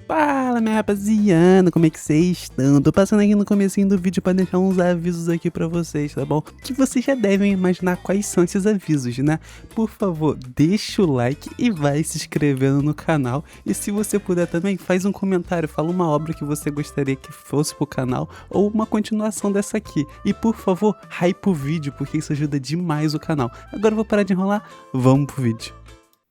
Fala, minha rapaziada, como é que vocês estão? Tô passando aqui no comecinho do vídeo pra deixar uns avisos aqui pra vocês, tá bom? Que vocês já devem imaginar quais são esses avisos, né? Por favor, deixa o like e vai se inscrevendo no canal. E se você puder também, faz um comentário, fala uma obra que você gostaria que fosse pro canal ou uma continuação dessa aqui. E por favor, hype o vídeo, porque isso ajuda demais o canal. Agora eu vou parar de enrolar, vamos pro vídeo.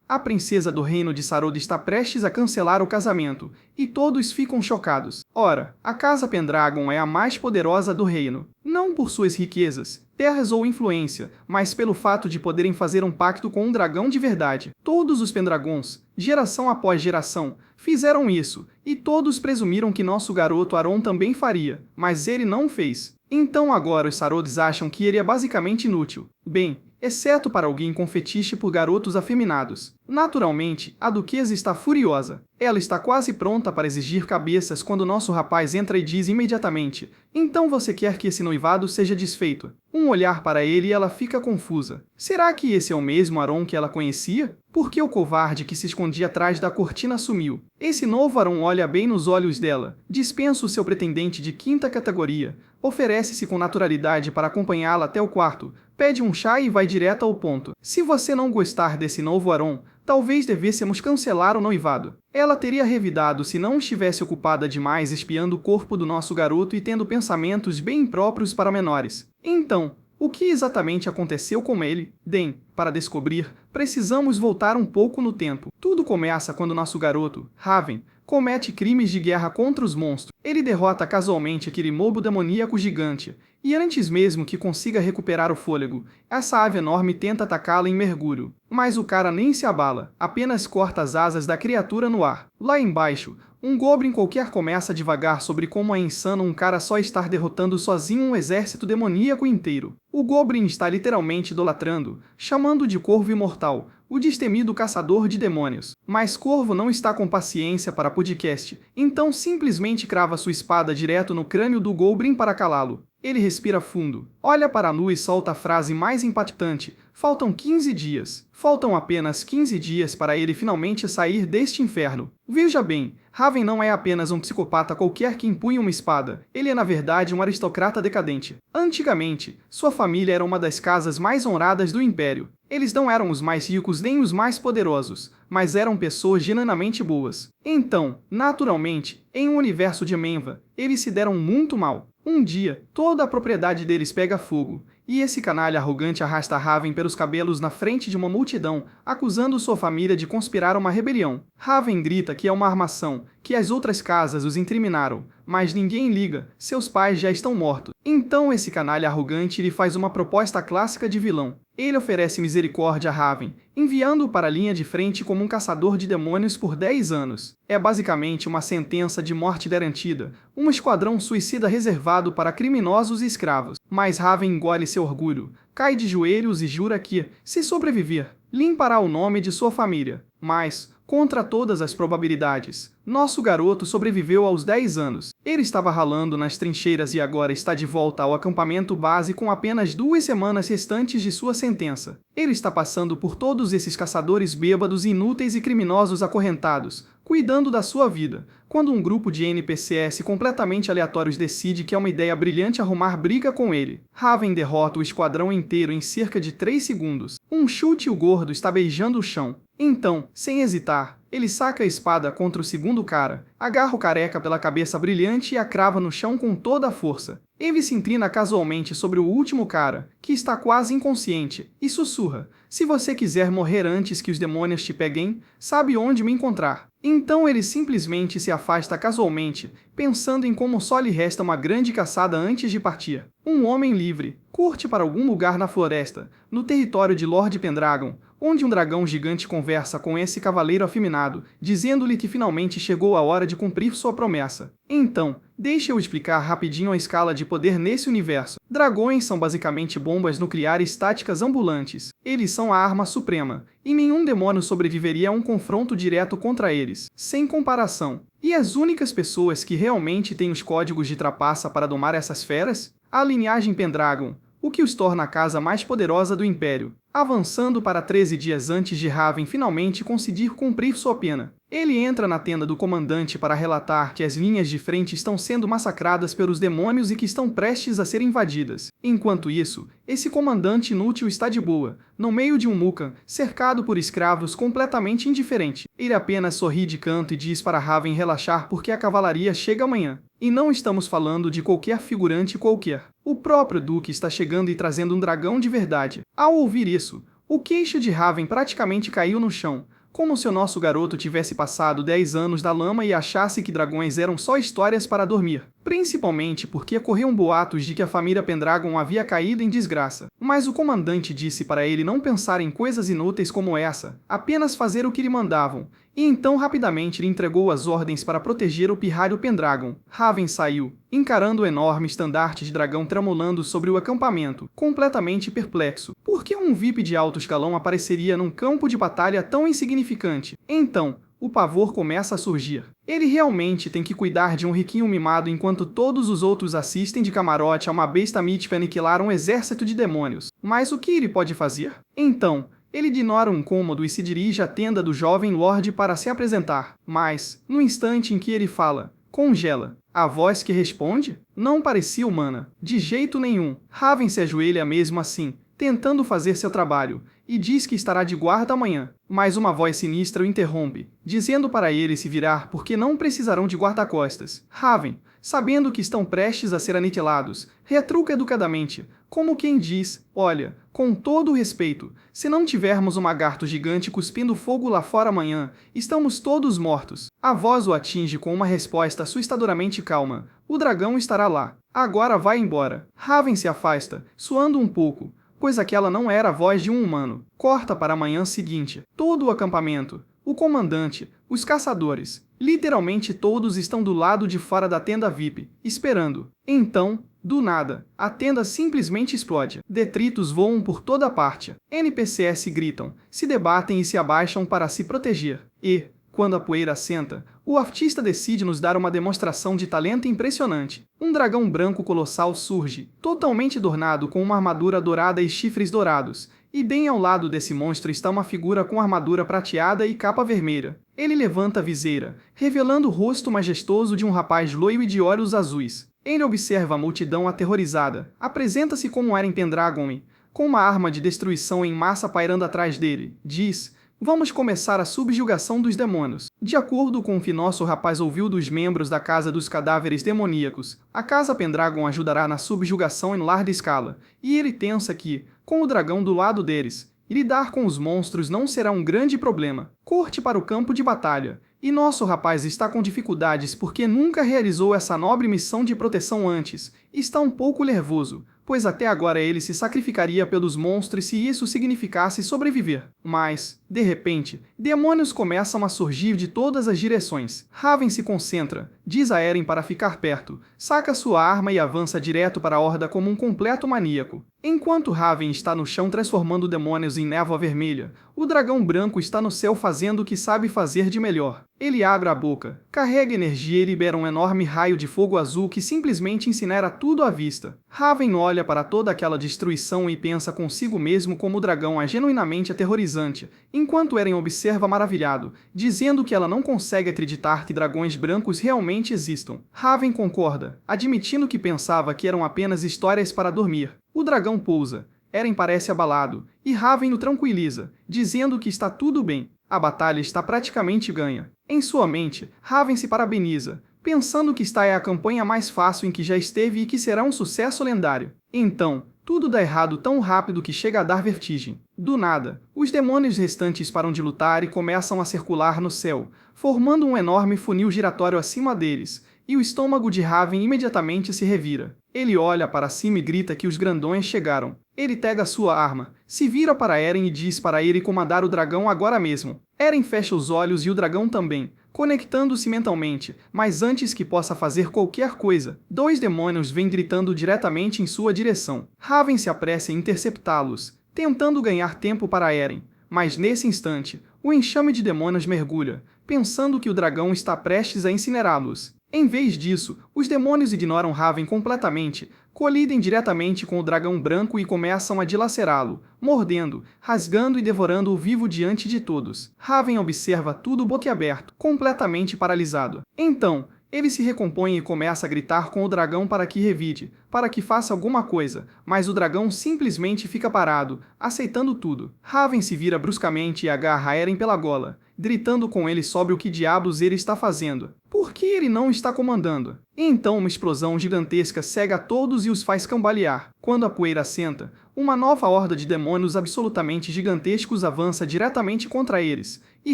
A princesa do reino de Sarod está prestes a cancelar o casamento, e todos ficam chocados. Ora, a Casa Pendragon é a mais poderosa do reino, não por suas riquezas, terras ou influência, mas pelo fato de poderem fazer um pacto com um dragão de verdade. Todos os Pendragons, geração após geração, fizeram isso, e todos presumiram que nosso garoto Aron também faria, mas ele não fez. Então agora os Sarods acham que ele é basicamente inútil. Bem, exceto para alguém com fetiche por garotos afeminados. Naturalmente, a duquesa está furiosa. Ela está quase pronta para exigir cabeças quando nosso rapaz entra e diz imediatamente: "Então você quer que esse noivado seja desfeito?" Um olhar para ele e ela fica confusa. Será que esse é o mesmo Aron que ela conhecia? Por que o covarde que se escondia atrás da cortina sumiu? Esse novo Aron olha bem nos olhos dela, dispensa o seu pretendente de quinta categoria, oferece-se com naturalidade para acompanhá-la até o quarto, pede um chá e vai direto ao ponto. Se você não gostar desse novo Aron, talvez devêssemos cancelar o noivado. Ela teria revidado se não estivesse ocupada demais espiando o corpo do nosso garoto e tendo pensamentos bem impróprios para menores. Então, o que exatamente aconteceu com ele? Bem, para descobrir, precisamos voltar um pouco no tempo. Tudo começa quando nosso garoto, Raven, comete crimes de guerra contra os monstros. Ele derrota casualmente aquele mobo demoníaco gigante, e antes mesmo que consiga recuperar o fôlego, essa ave enorme tenta atacá-la em mergulho. Mas o cara nem se abala, apenas corta as asas da criatura no ar. Lá embaixo, um goblin qualquer começa a divagar sobre como é insano um cara só estar derrotando sozinho um exército demoníaco inteiro. O goblin está literalmente idolatrando, chamando de Corvo Imortal, o destemido caçador de demônios. Mas Corvo não está com paciência para podcast, então simplesmente crava sua espada direto no crânio do goblin para calá-lo. Ele respira fundo, olha para a lua e solta a frase mais impactante: faltam 15 dias. Faltam apenas 15 dias para ele finalmente sair deste inferno. Veja bem, Raven não é apenas um psicopata qualquer que empunha uma espada, ele é na verdade um aristocrata decadente. Antigamente, sua família era uma das casas mais honradas do Império. Eles não eram os mais ricos nem os mais poderosos, mas eram pessoas genuinamente boas. Então, naturalmente, em um universo de Menva, eles se deram muito mal. Um dia, toda a propriedade deles pega fogo, e esse canalha arrogante arrasta Raven pelos cabelos na frente de uma multidão, acusando sua família de conspirar uma rebelião. Raven grita que é uma armação, que as outras casas os incriminaram, mas ninguém liga, seus pais já estão mortos. Então esse canalha arrogante lhe faz uma proposta clássica de vilão. Ele oferece misericórdia a Raven, enviando-o para a linha de frente como um caçador de demônios por 10 anos. É basicamente uma sentença de morte garantida, um esquadrão suicida reservado para criminosos e escravos. Mas Raven engole seu orgulho, cai de joelhos e jura que, se sobreviver, limpará o nome de sua família. Mas, contra todas as probabilidades, nosso garoto sobreviveu aos 10 anos. Ele estava ralando nas trincheiras e agora está de volta ao acampamento base com apenas 2 semanas restantes de sua sentença. Ele está passando por todos esses caçadores bêbados, inúteis e criminosos acorrentados, cuidando da sua vida, quando um grupo de NPCs completamente aleatórios decide que é uma ideia brilhante arrumar briga com ele. Raven derrota o esquadrão inteiro em cerca de 3 segundos. Um chute e o gordo está beijando o chão. Então, sem hesitar, ele saca a espada contra o segundo cara, agarra o careca pela cabeça brilhante e a crava no chão com toda a força. Ele se inclina casualmente sobre o último cara, que está quase inconsciente, e sussurra: "Se você quiser morrer antes que os demônios te peguem, sabe onde me encontrar." Então ele simplesmente se afasta casualmente, pensando em como só lhe resta uma grande caçada antes de partir. Um homem livre, curte para algum lugar na floresta, no território de Lord Pendragon, onde um dragão gigante conversa com esse cavaleiro afeminado, dizendo-lhe que finalmente chegou a hora de cumprir sua promessa. Então, deixe eu explicar rapidinho a escala de poder nesse universo. Dragões são basicamente bombas nucleares táticas ambulantes. Eles são a arma suprema, e nenhum demônio sobreviveria a um confronto direto contra eles, sem comparação. E as únicas pessoas que realmente têm os códigos de trapaça para domar essas feras? A linhagem Pendragon, o que os torna a casa mais poderosa do Império. avançando para 13 dias antes de Raven finalmente conseguir cumprir sua pena. Ele entra na tenda do comandante para relatar que as linhas de frente estão sendo massacradas pelos demônios e que estão prestes a ser invadidas. Enquanto isso, esse comandante inútil está de boa, no meio de um Mukan, cercado por escravos completamente indiferente. Ele apenas sorri de canto e diz para Raven relaxar porque a cavalaria chega amanhã. E não estamos falando de qualquer figurante qualquer. O próprio Duque está chegando e trazendo um dragão de verdade. Ao ouvir isso, o queixo de Raven praticamente caiu no chão, como se o nosso garoto tivesse passado 10 anos da lama e achasse que dragões eram só histórias para dormir. Principalmente porque corriam boatos de que a família Pendragon havia caído em desgraça. Mas o comandante disse para ele não pensar em coisas inúteis como essa, apenas fazer o que lhe mandavam. E então rapidamente lhe entregou as ordens para proteger o pirralho Pendragon. Raven saiu, encarando o enorme estandarte de dragão tremulando sobre o acampamento, completamente perplexo. Por que um VIP de alto escalão apareceria num campo de batalha tão insignificante? Então, o pavor começa a surgir. Ele realmente tem que cuidar de um riquinho mimado enquanto todos os outros assistem de camarote a uma besta mítica aniquilar um exército de demônios. Mas o que ele pode fazer? Então, ele ignora um cômodo e se dirige à tenda do jovem Lorde para se apresentar. Mas, no instante em que ele fala, congela. A voz que responde não parecia humana. De jeito nenhum. Raven se ajoelha mesmo assim, tentando fazer seu trabalho, e diz que estará de guarda amanhã. Mas uma voz sinistra o interrompe, dizendo para ele se virar porque não precisarão de guarda-costas. Raven, sabendo que estão prestes a ser aniquilados, retruca educadamente, como quem diz, olha, com todo o respeito, se não tivermos um lagarto gigante cuspindo fogo lá fora amanhã, estamos todos mortos. A voz o atinge com uma resposta assustadoramente calma, o dragão estará lá. Agora vai embora. Raven se afasta, suando um pouco, pois aquela não era a voz de um humano. Corta para a manhã seguinte. Todo o acampamento, o comandante, os caçadores, literalmente todos estão do lado de fora da tenda VIP, esperando. Então, do nada, a tenda simplesmente explode. Detritos voam por toda parte. NPCs gritam, se debatem e se abaixam para se proteger. E, quando a poeira assenta, o artista decide nos dar uma demonstração de talento impressionante. Um dragão branco colossal surge, totalmente adornado com uma armadura dourada e chifres dourados, e bem ao lado desse monstro está uma figura com armadura prateada e capa vermelha. Ele levanta a viseira, revelando o rosto majestoso de um rapaz loiro e de olhos azuis. Ele observa a multidão aterrorizada, apresenta-se como Eren Pendragon, com uma arma de destruição em massa pairando atrás dele. Diz: vamos começar a subjugação dos demônios. De acordo com o que nosso rapaz ouviu dos membros da Casa dos Cadáveres Demoníacos, a Casa Pendragon ajudará na subjugação em larga escala, e ele pensa que, com o dragão do lado deles, lidar com os monstros não será um grande problema. Corte para o campo de batalha. E nosso rapaz está com dificuldades porque nunca realizou essa nobre missão de proteção antes. Está um pouco nervoso, pois até agora ele se sacrificaria pelos monstros se isso significasse sobreviver. Mas, de repente, demônios começam a surgir de todas as direções. Raven se concentra, diz a Eren para ficar perto, saca sua arma e avança direto para a horda como um completo maníaco. Enquanto Raven está no chão transformando demônios em névoa vermelha, o dragão branco está no céu fazendo o que sabe fazer de melhor. Ele abre a boca, carrega energia e libera um enorme raio de fogo azul que simplesmente incinera tudo à vista. Raven olha para toda aquela destruição e pensa consigo mesmo como o dragão é genuinamente aterrorizante, enquanto Eren observa maravilhado, dizendo que ela não consegue acreditar que dragões brancos realmente existam. Raven concorda, admitindo que pensava que eram apenas histórias para dormir. O dragão pousa, Eren parece abalado, e Raven o tranquiliza, dizendo que está tudo bem. A batalha está praticamente ganha. Em sua mente, Raven se parabeniza, pensando que esta é a campanha mais fácil em que já esteve e que será um sucesso lendário. Então, tudo dá errado tão rápido que chega a dar vertigem. Do nada, os demônios restantes param de lutar e começam a circular no céu, formando um enorme funil giratório acima deles, e o estômago de Raven imediatamente se revira. Ele olha para cima e grita que os grandões chegaram. Ele pega sua arma, se vira para Eren e diz para ele comandar o dragão agora mesmo. Eren fecha os olhos e o dragão também, conectando-se mentalmente, mas antes que possa fazer qualquer coisa, dois demônios vêm gritando diretamente em sua direção. Raven se apressa em interceptá-los, tentando ganhar tempo para Eren, mas nesse instante, o enxame de demônios mergulha, pensando que o dragão está prestes a incinerá-los. Em vez disso, os demônios ignoram Raven completamente, colidem diretamente com o dragão branco e começam a dilacerá-lo, mordendo, rasgando e devorando-o vivo diante de todos. Raven observa tudo boquiaberto, completamente paralisado. Então, ele se recompõe e começa a gritar com o dragão para que revide, para que faça alguma coisa, mas o dragão simplesmente fica parado, aceitando tudo. Raven se vira bruscamente e agarra Eren pela gola, gritando com ele sobre o que diabos ele está fazendo. Por que ele não está comandando? E então uma explosão gigantesca cega a todos e os faz cambalear. Quando a poeira assenta, uma nova horda de demônios absolutamente gigantescos avança diretamente contra eles, e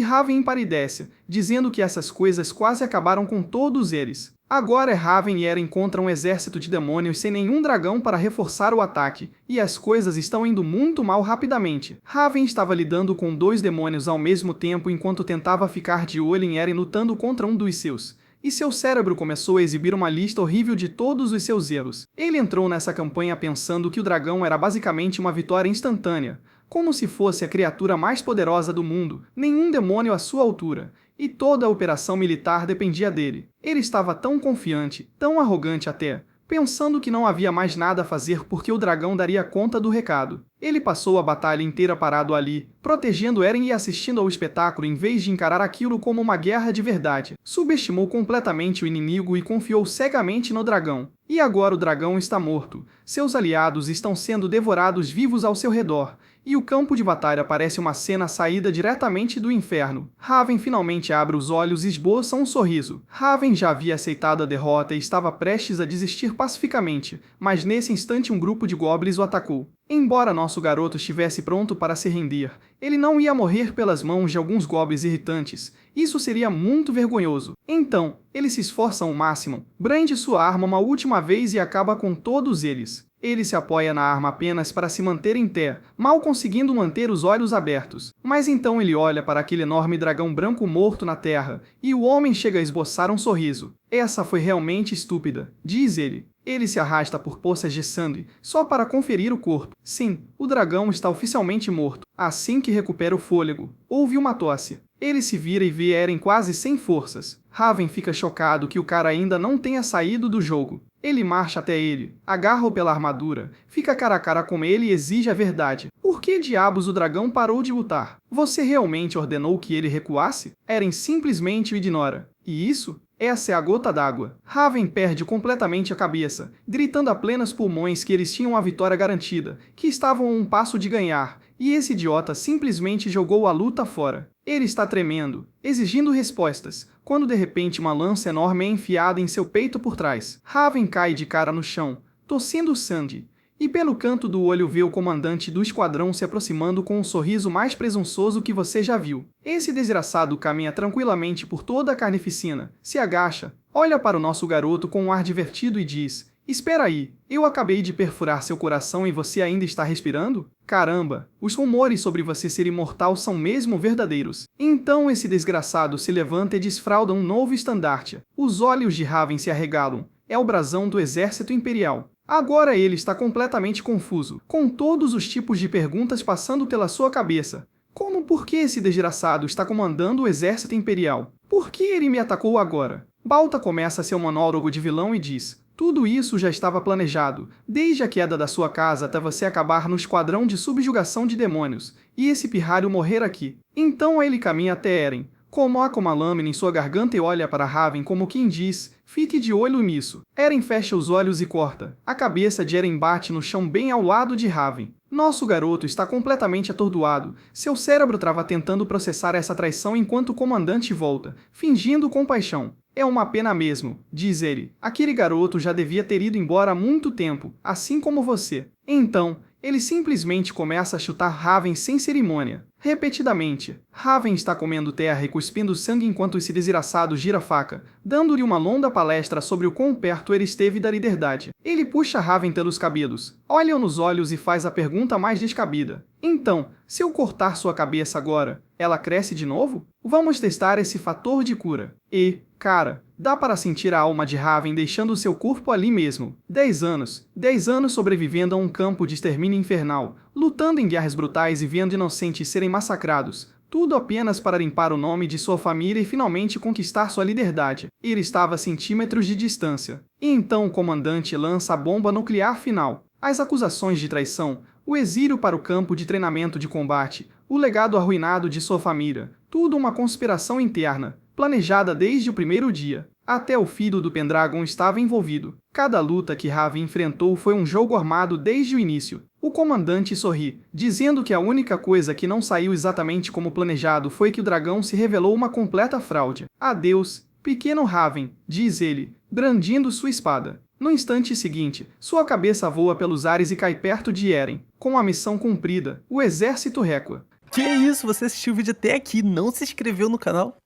Raven empalidece, dizendo que essas coisas quase acabaram com todos eles. Agora Raven e Eren encontram um exército de demônios sem nenhum dragão para reforçar o ataque, e as coisas estão indo muito mal rapidamente. Raven estava lidando com 2 demônios ao mesmo tempo enquanto tentava ficar de olho em Eren lutando contra um dos seus. E seu cérebro começou a exibir uma lista horrível de todos os seus erros. Ele entrou nessa campanha pensando que o dragão era basicamente uma vitória instantânea, como se fosse a criatura mais poderosa do mundo, nenhum demônio à sua altura, e toda a operação militar dependia dele. Ele estava tão confiante, tão arrogante até, pensando que não havia mais nada a fazer porque o dragão daria conta do recado. Ele passou a batalha inteira parado ali, protegendo Eren e assistindo ao espetáculo em vez de encarar aquilo como uma guerra de verdade. Subestimou completamente o inimigo e confiou cegamente no dragão. E agora o dragão está morto. Seus aliados estão sendo devorados vivos ao seu redor. E o campo de batalha parece uma cena saída diretamente do inferno. Raven finalmente abre os olhos e esboça um sorriso. Raven já havia aceitado a derrota e estava prestes a desistir pacificamente, mas nesse instante um grupo de goblins o atacou. Embora nosso garoto estivesse pronto para se render, ele não ia morrer pelas mãos de alguns goblins irritantes. Isso seria muito vergonhoso. Então, ele se esforça ao máximo, brande sua arma uma última vez e acaba com todos eles. Ele se apoia na arma apenas para se manter em pé, mal conseguindo manter os olhos abertos. Mas então ele olha para aquele enorme dragão branco morto na terra, e o homem chega a esboçar um sorriso. Essa foi realmente estúpida, diz ele. Ele se arrasta por poças de sangue, só para conferir o corpo. Sim, o dragão está oficialmente morto. Assim que recupera o fôlego, ouve uma tosse. Ele se vira e vê Eren quase sem forças. Raven fica chocado que o cara ainda não tenha saído do jogo. Ele marcha até ele, agarra-o pela armadura, fica cara a cara com ele e exige a verdade. Por que diabos o dragão parou de lutar? Você realmente ordenou que ele recuasse? Eren simplesmente o ignora. E isso? Essa é a gota d'água. Raven perde completamente a cabeça, gritando a plenos pulmões que eles tinham a vitória garantida, que estavam a um passo de ganhar, e esse idiota simplesmente jogou a luta fora. Ele está tremendo, exigindo respostas, quando de repente uma lança enorme é enfiada em seu peito por trás. Raven cai de cara no chão, tossindo sangue, e pelo canto do olho vê o comandante do esquadrão se aproximando com um sorriso mais presunçoso que você já viu. Esse desgraçado caminha tranquilamente por toda a carnificina, se agacha, olha para o nosso garoto com um ar divertido e diz: "Espera aí, eu acabei de perfurar seu coração e você ainda está respirando? Caramba, os rumores sobre você ser imortal são mesmo verdadeiros." Então esse desgraçado se levanta e desfralda um novo estandarte. Os olhos de Raven se arregalam. É o brasão do exército imperial. Agora ele está completamente confuso, com todos os tipos de perguntas passando pela sua cabeça. Como por que esse desgraçado está comandando o exército imperial? Por que ele me atacou agora? Balta começa seu monólogo de vilão e diz: "Tudo isso já estava planejado, desde a queda da sua casa até você acabar no esquadrão de subjugação de demônios, e esse pirralho morrer aqui." Então ele caminha até Eren, coloca uma lâmina em sua garganta e olha para Raven como quem diz: "Fique de olho nisso." Eren fecha os olhos e corta. A cabeça de Eren bate no chão bem ao lado de Raven. Nosso garoto está completamente atordoado. Seu cérebro trava tentando processar essa traição enquanto o comandante volta, fingindo compaixão. "É uma pena mesmo", diz ele. "Aquele garoto já devia ter ido embora há muito tempo, assim como você." Então, ele simplesmente começa a chutar Raven sem cerimônia. Repetidamente. Raven está comendo terra e cuspindo sangue enquanto esse desgraçado gira a faca, dando-lhe uma longa palestra sobre o quão perto ele esteve da liberdade. Ele puxa Raven pelos cabelos, olha-o nos olhos e faz a pergunta mais descabida: "Então, se eu cortar sua cabeça agora, ela cresce de novo? Vamos testar esse fator de cura." E, cara, dá para sentir a alma de Raven deixando seu corpo ali mesmo. 10 anos sobrevivendo a um campo de extermínio infernal, lutando em guerras brutais e vendo inocentes serem massacrados. tudo apenas para limpar o nome de sua família e finalmente conquistar sua liberdade. Ele estava a centímetros de distância. E então o comandante lança a bomba nuclear final. As acusações de traição, o exílio para o campo de treinamento de combate, o legado arruinado de sua família, tudo uma conspiração interna, planejada desde o primeiro dia. Até o filho do Pendragon estava envolvido. Cada luta que Raven enfrentou foi um jogo armado desde o início. O comandante sorri, dizendo que a única coisa que não saiu exatamente como planejado foi que o dragão se revelou uma completa fraude. Adeus, pequeno Raven, diz ele, brandindo sua espada. No instante seguinte, sua cabeça voa pelos ares e cai perto de Eren. Com a missão cumprida, o exército recua. Que isso? Você assistiu o vídeo até aqui e não se inscreveu no canal?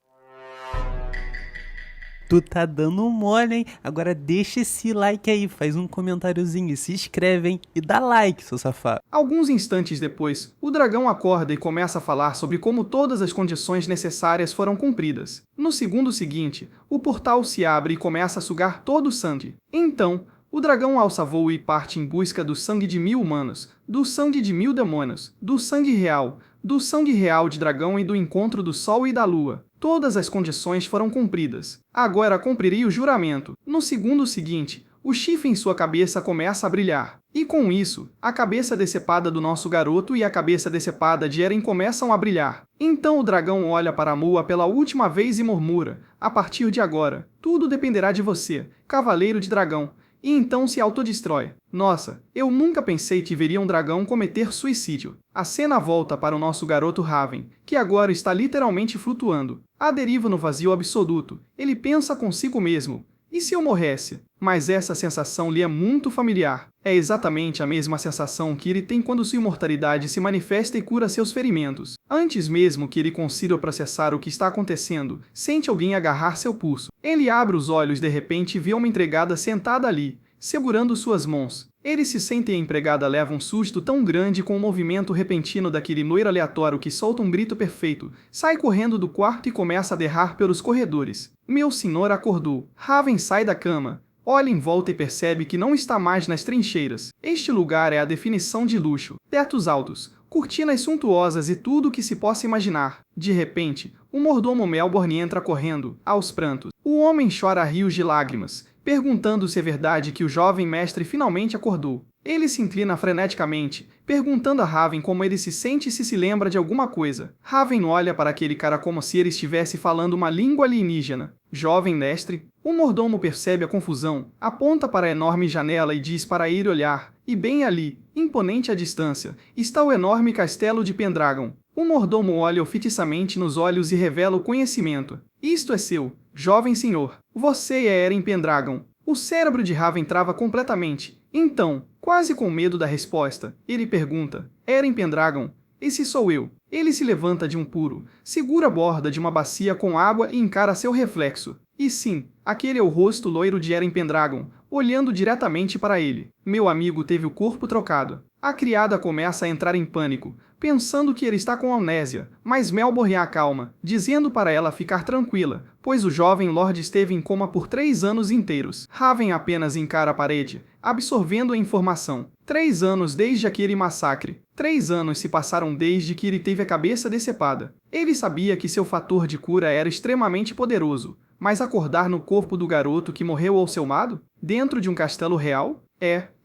Tu tá dando mole, hein? Agora deixa esse like aí, faz um comentáriozinho, se inscreve, hein? E dá like, seu safado. Alguns instantes depois, o dragão acorda e começa a falar sobre como todas as condições necessárias foram cumpridas. No segundo seguinte, o portal se abre e começa a sugar todo o sangue. Então, o dragão alça voo e parte em busca do sangue de 1000 humanos, do sangue de 1000 demônios, do sangue real de dragão e do encontro do sol e da lua. Todas as condições foram cumpridas. Agora cumpriria o juramento. No segundo seguinte, o chifre em sua cabeça começa a brilhar. E com isso, a cabeça decepada do nosso garoto e a cabeça decepada de Eren começam a brilhar. Então o dragão olha para Moa pela última vez e murmura: a partir de agora, tudo dependerá de você, cavaleiro de dragão. E então se autodestrói. Nossa, eu nunca pensei que veria um dragão cometer suicídio. A cena volta para o nosso garoto Raven, que agora está literalmente flutuando, à deriva no vazio absoluto. Ele pensa consigo mesmo: e se eu morresse? Mas essa sensação lhe é muito familiar. É exatamente a mesma sensação que ele tem quando sua imortalidade se manifesta e cura seus ferimentos. Antes mesmo que ele consiga processar o que está acontecendo, sente alguém agarrar seu pulso. Ele abre os olhos de repente e vê uma empregada sentada ali, segurando suas mãos. Ele se sente e a empregada leva um susto tão grande com o movimento repentino daquele loiro aleatório que solta um grito perfeito, sai correndo do quarto e começa a derrar pelos corredores. Meu senhor acordou. Raven sai da cama, olha em volta e percebe que não está mais nas trincheiras. Este lugar é a definição de luxo. Tetos altos, cortinas suntuosas e tudo o que se possa imaginar. De repente, o mordomo Melbourne entra correndo, aos prantos. O homem chora rios de lágrimas, perguntando se é verdade que o jovem mestre finalmente acordou. Ele se inclina freneticamente, perguntando a Raven como ele se sente e se lembra de alguma coisa. Raven olha para aquele cara como se ele estivesse falando uma língua alienígena. Jovem mestre? O mordomo percebe a confusão, aponta para a enorme janela e diz para ele olhar. E bem ali, imponente à distância, está o enorme castelo de Pendragon. O mordomo olha-o fixamente nos olhos e revela o conhecimento. Isto é seu, jovem senhor. Você é Eren Pendragon. O cérebro de Raven trava completamente. Então, quase com medo da resposta, ele pergunta: Eren Pendragon, esse sou eu. Ele se levanta de um puro, segura a borda de uma bacia com água e encara seu reflexo. E sim, aquele é o rosto loiro de Eren Pendragon, olhando diretamente para ele. Meu amigo teve o corpo trocado. A criada começa a entrar em pânico, pensando que ele está com amnésia, mas Melbourne a acalma, dizendo para ela ficar tranquila, pois o jovem Lorde esteve em coma por 3 anos inteiros. Raven apenas encara a parede, absorvendo a informação. 3 anos desde aquele massacre. 3 anos se passaram desde que ele teve a cabeça decepada. Ele sabia que seu fator de cura era extremamente poderoso, mas acordar no corpo do garoto que morreu ao seu lado? Dentro de um castelo real?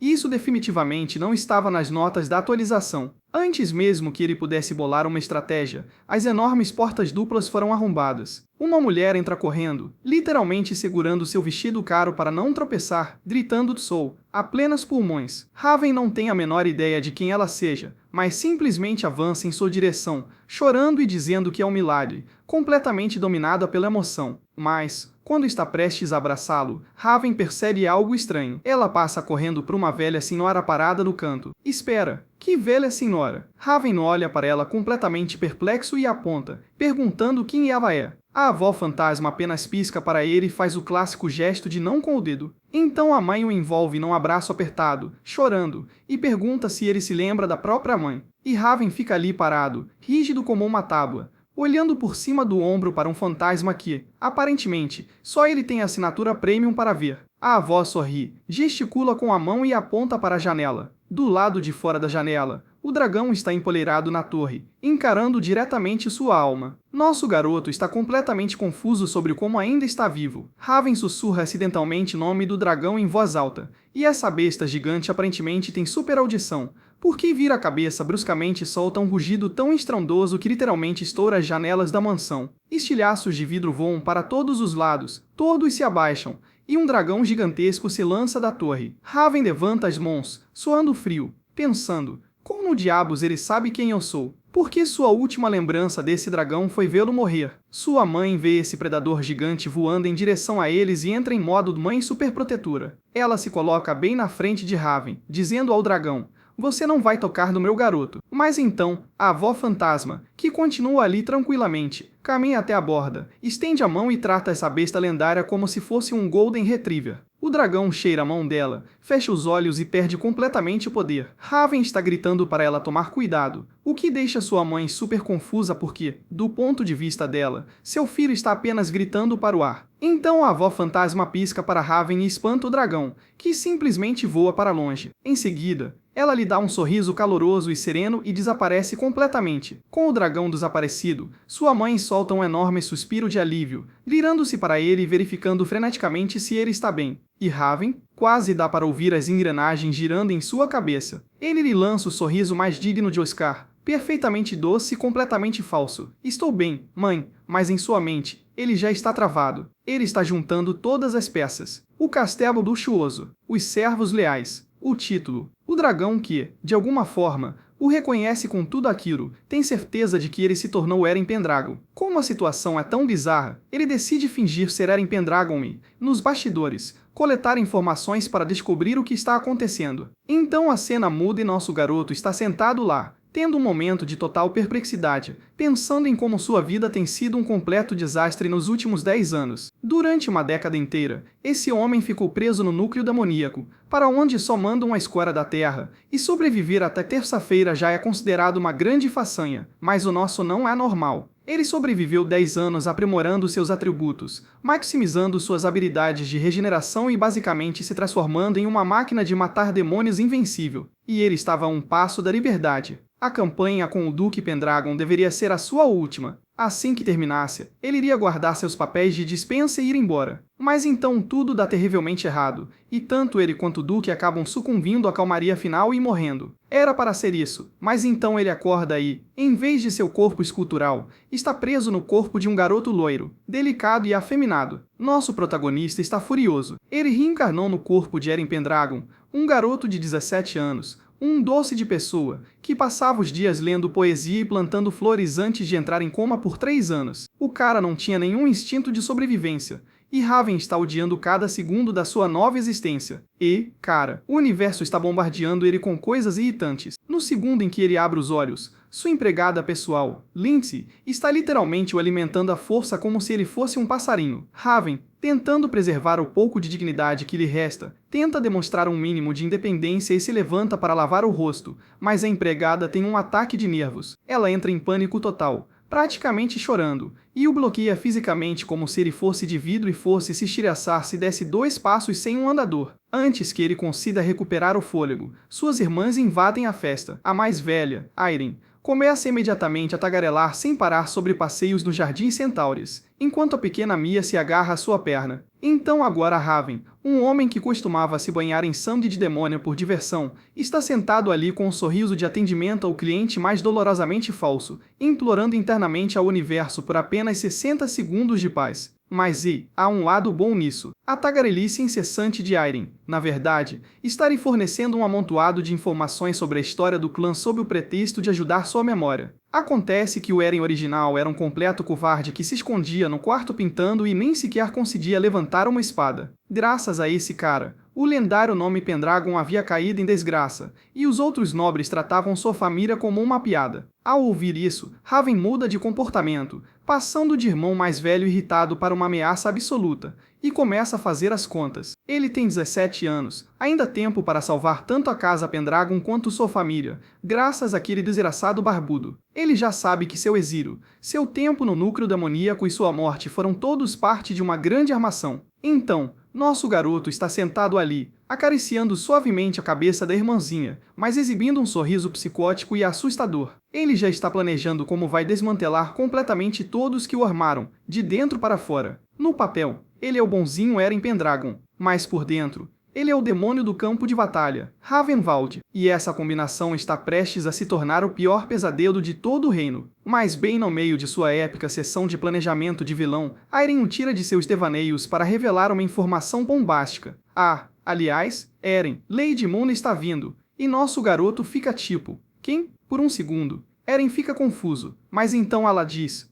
Isso definitivamente não estava nas notas da atualização. Antes mesmo que ele pudesse bolar uma estratégia, as enormes portas duplas foram arrombadas. Uma mulher entra correndo, literalmente segurando seu vestido caro para não tropeçar, gritando "Sou", a plenos pulmões. Raven não tem a menor ideia de quem ela seja, mas simplesmente avança em sua direção, chorando e dizendo que é um milagre, completamente dominada pela emoção. Mas, quando está prestes a abraçá-lo, Raven percebe algo estranho. Ela passa correndo por uma velha senhora parada no canto. Espera, que velha senhora? Raven olha para ela completamente perplexo e aponta, perguntando quem ela é. A avó fantasma apenas pisca para ele e faz o clássico gesto de não com o dedo. Então a mãe o envolve num abraço apertado, chorando, e pergunta se ele se lembra da própria mãe. E Raven fica ali parado, rígido como uma tábua, olhando por cima do ombro para um fantasma que, aparentemente, só ele tem assinatura premium para ver. A avó sorri, gesticula com a mão e aponta para a janela. Do lado de fora da janela, O dragão está empoleirado na torre, encarando diretamente sua alma. Nosso garoto está completamente confuso sobre como ainda está vivo. Raven sussurra acidentalmente o nome do dragão em voz alta, e essa besta gigante aparentemente tem super audição, porque vira a cabeça bruscamente e solta um rugido tão estrondoso que literalmente estoura as janelas da mansão. Estilhaços de vidro voam para todos os lados, todos se abaixam, e um dragão gigantesco se lança da torre. Raven levanta as mãos, suando frio, pensando: como diabos ele sabe quem eu sou? Porque sua última lembrança desse dragão foi vê-lo morrer. Sua mãe vê esse predador gigante voando em direção a eles e entra em modo mãe superprotetora. Ela se coloca bem na frente de Raven, dizendo ao dragão: você não vai tocar no meu garoto. Mas então, a avó fantasma, que continua ali tranquilamente, caminha até a borda, estende a mão e trata essa besta lendária como se fosse um Golden Retriever. O dragão cheira a mão dela, fecha os olhos e perde completamente o poder. Raven está gritando para ela tomar cuidado, o que deixa sua mãe super confusa porque, do ponto de vista dela, seu filho está apenas gritando para o ar. Então a avó fantasma pisca para Raven e espanta o dragão, que simplesmente voa para longe. Em seguida, ela lhe dá um sorriso caloroso e sereno e desaparece completamente. Com o dragão desaparecido, sua mãe solta um enorme suspiro de alívio, virando-se para ele e verificando freneticamente se ele está bem. E Raven, quase dá para ouvir as engrenagens girando em sua cabeça. Ele lhe lança o sorriso mais digno de Oscar, perfeitamente doce e completamente falso. Estou bem, mãe, mas em sua mente, ele já está travado. Ele está juntando todas as peças. O castelo luxuoso, os servos leais, o título, o dragão que, de alguma forma, o reconhece com tudo aquilo, tem certeza de que ele se tornou Eren Pendragon. Como a situação é tão bizarra, ele decide fingir ser Eren Pendragon e, nos bastidores, coletar informações para descobrir o que está acontecendo. Então a cena muda e nosso garoto está sentado lá, tendo um momento de total perplexidade, pensando em como sua vida tem sido um completo desastre nos últimos 10 anos. Durante uma década inteira, esse homem ficou preso no núcleo demoníaco, para onde só mandam uma escória da terra, e sobreviver até terça-feira já é considerado uma grande façanha, mas o nosso não é normal. Ele sobreviveu 10 anos aprimorando seus atributos, maximizando suas habilidades de regeneração e basicamente se transformando em uma máquina de matar demônios invencível. E ele estava a um passo da liberdade. A campanha com o Duque Pendragon deveria ser a sua última. Assim que terminasse, ele iria guardar seus papéis de dispensa e ir embora. Mas então tudo dá terrivelmente errado, e tanto ele quanto o Duque acabam sucumbindo à calmaria final e morrendo. Era para ser isso, mas então ele acorda e, em vez de seu corpo escultural, está preso no corpo de um garoto loiro, delicado e afeminado. Nosso protagonista está furioso. Ele reencarnou no corpo de Eren Pendragon, um garoto de 17 anos, um doce de pessoa, que passava os dias lendo poesia e plantando flores antes de entrar em coma por 3 anos. O cara não tinha nenhum instinto de sobrevivência, e Raven está odiando cada segundo da sua nova existência. E, cara, o universo está bombardeando ele com coisas irritantes. No segundo em que ele abre os olhos, sua empregada pessoal, Lindsay, está literalmente o alimentando à força como se ele fosse um passarinho. Raven, tentando preservar o pouco de dignidade que lhe resta, tenta demonstrar um mínimo de independência e se levanta para lavar o rosto, mas a empregada tem um ataque de nervos. Ela entra em pânico total, praticamente chorando, e o bloqueia fisicamente como se ele fosse de vidro e fosse se estilhaçar se desse 2 passos sem um andador. Antes que ele consiga recuperar o fôlego, suas irmãs invadem a festa. A mais velha, Airen, começa imediatamente a tagarelar sem parar sobre passeios no Jardim Centaures, enquanto a pequena Mia se agarra à sua perna. Então agora Raven, um homem que costumava se banhar em sangue de demônio por diversão, está sentado ali com um sorriso de atendimento ao cliente mais dolorosamente falso, implorando internamente ao universo por apenas 60 segundos de paz. Mas há um lado bom nisso. A tagarelice incessante de Airen, na verdade, está lhe fornecendo um amontoado de informações sobre a história do clã sob o pretexto de ajudar sua memória. Acontece que o Eren original era um completo covarde que se escondia no quarto pintando e nem sequer conseguia levantar uma espada. Graças a esse cara, o lendário nome Pendragon havia caído em desgraça, e os outros nobres tratavam sua família como uma piada. Ao ouvir isso, Raven muda de comportamento, passando de irmão mais velho irritado para uma ameaça absoluta, e começa a fazer as contas. Ele tem 17 anos, ainda há tempo para salvar tanto a casa Pendragon quanto sua família, graças àquele desgraçado barbudo. Ele já sabe que seu exílio, seu tempo no núcleo demoníaco e sua morte foram todos parte de uma grande armação. Então, Nosso garoto está sentado ali, acariciando suavemente a cabeça da irmãzinha, mas exibindo um sorriso psicótico e assustador. Ele já está planejando como vai desmantelar completamente todos que o armaram, de dentro para fora. No papel, ele é o bonzinho Eren Pendragon, mas por dentro, ele é o demônio do campo de batalha, Ravenwald, e essa combinação está prestes a se tornar o pior pesadelo de todo o reino. Mas bem no meio de sua épica sessão de planejamento de vilão, Eren o tira de seus devaneios para revelar uma informação bombástica. Aliás, Eren, Lady Moon está vindo, e nosso garoto fica tipo, quem? Por um segundo. Eren fica confuso, mas então ela diz,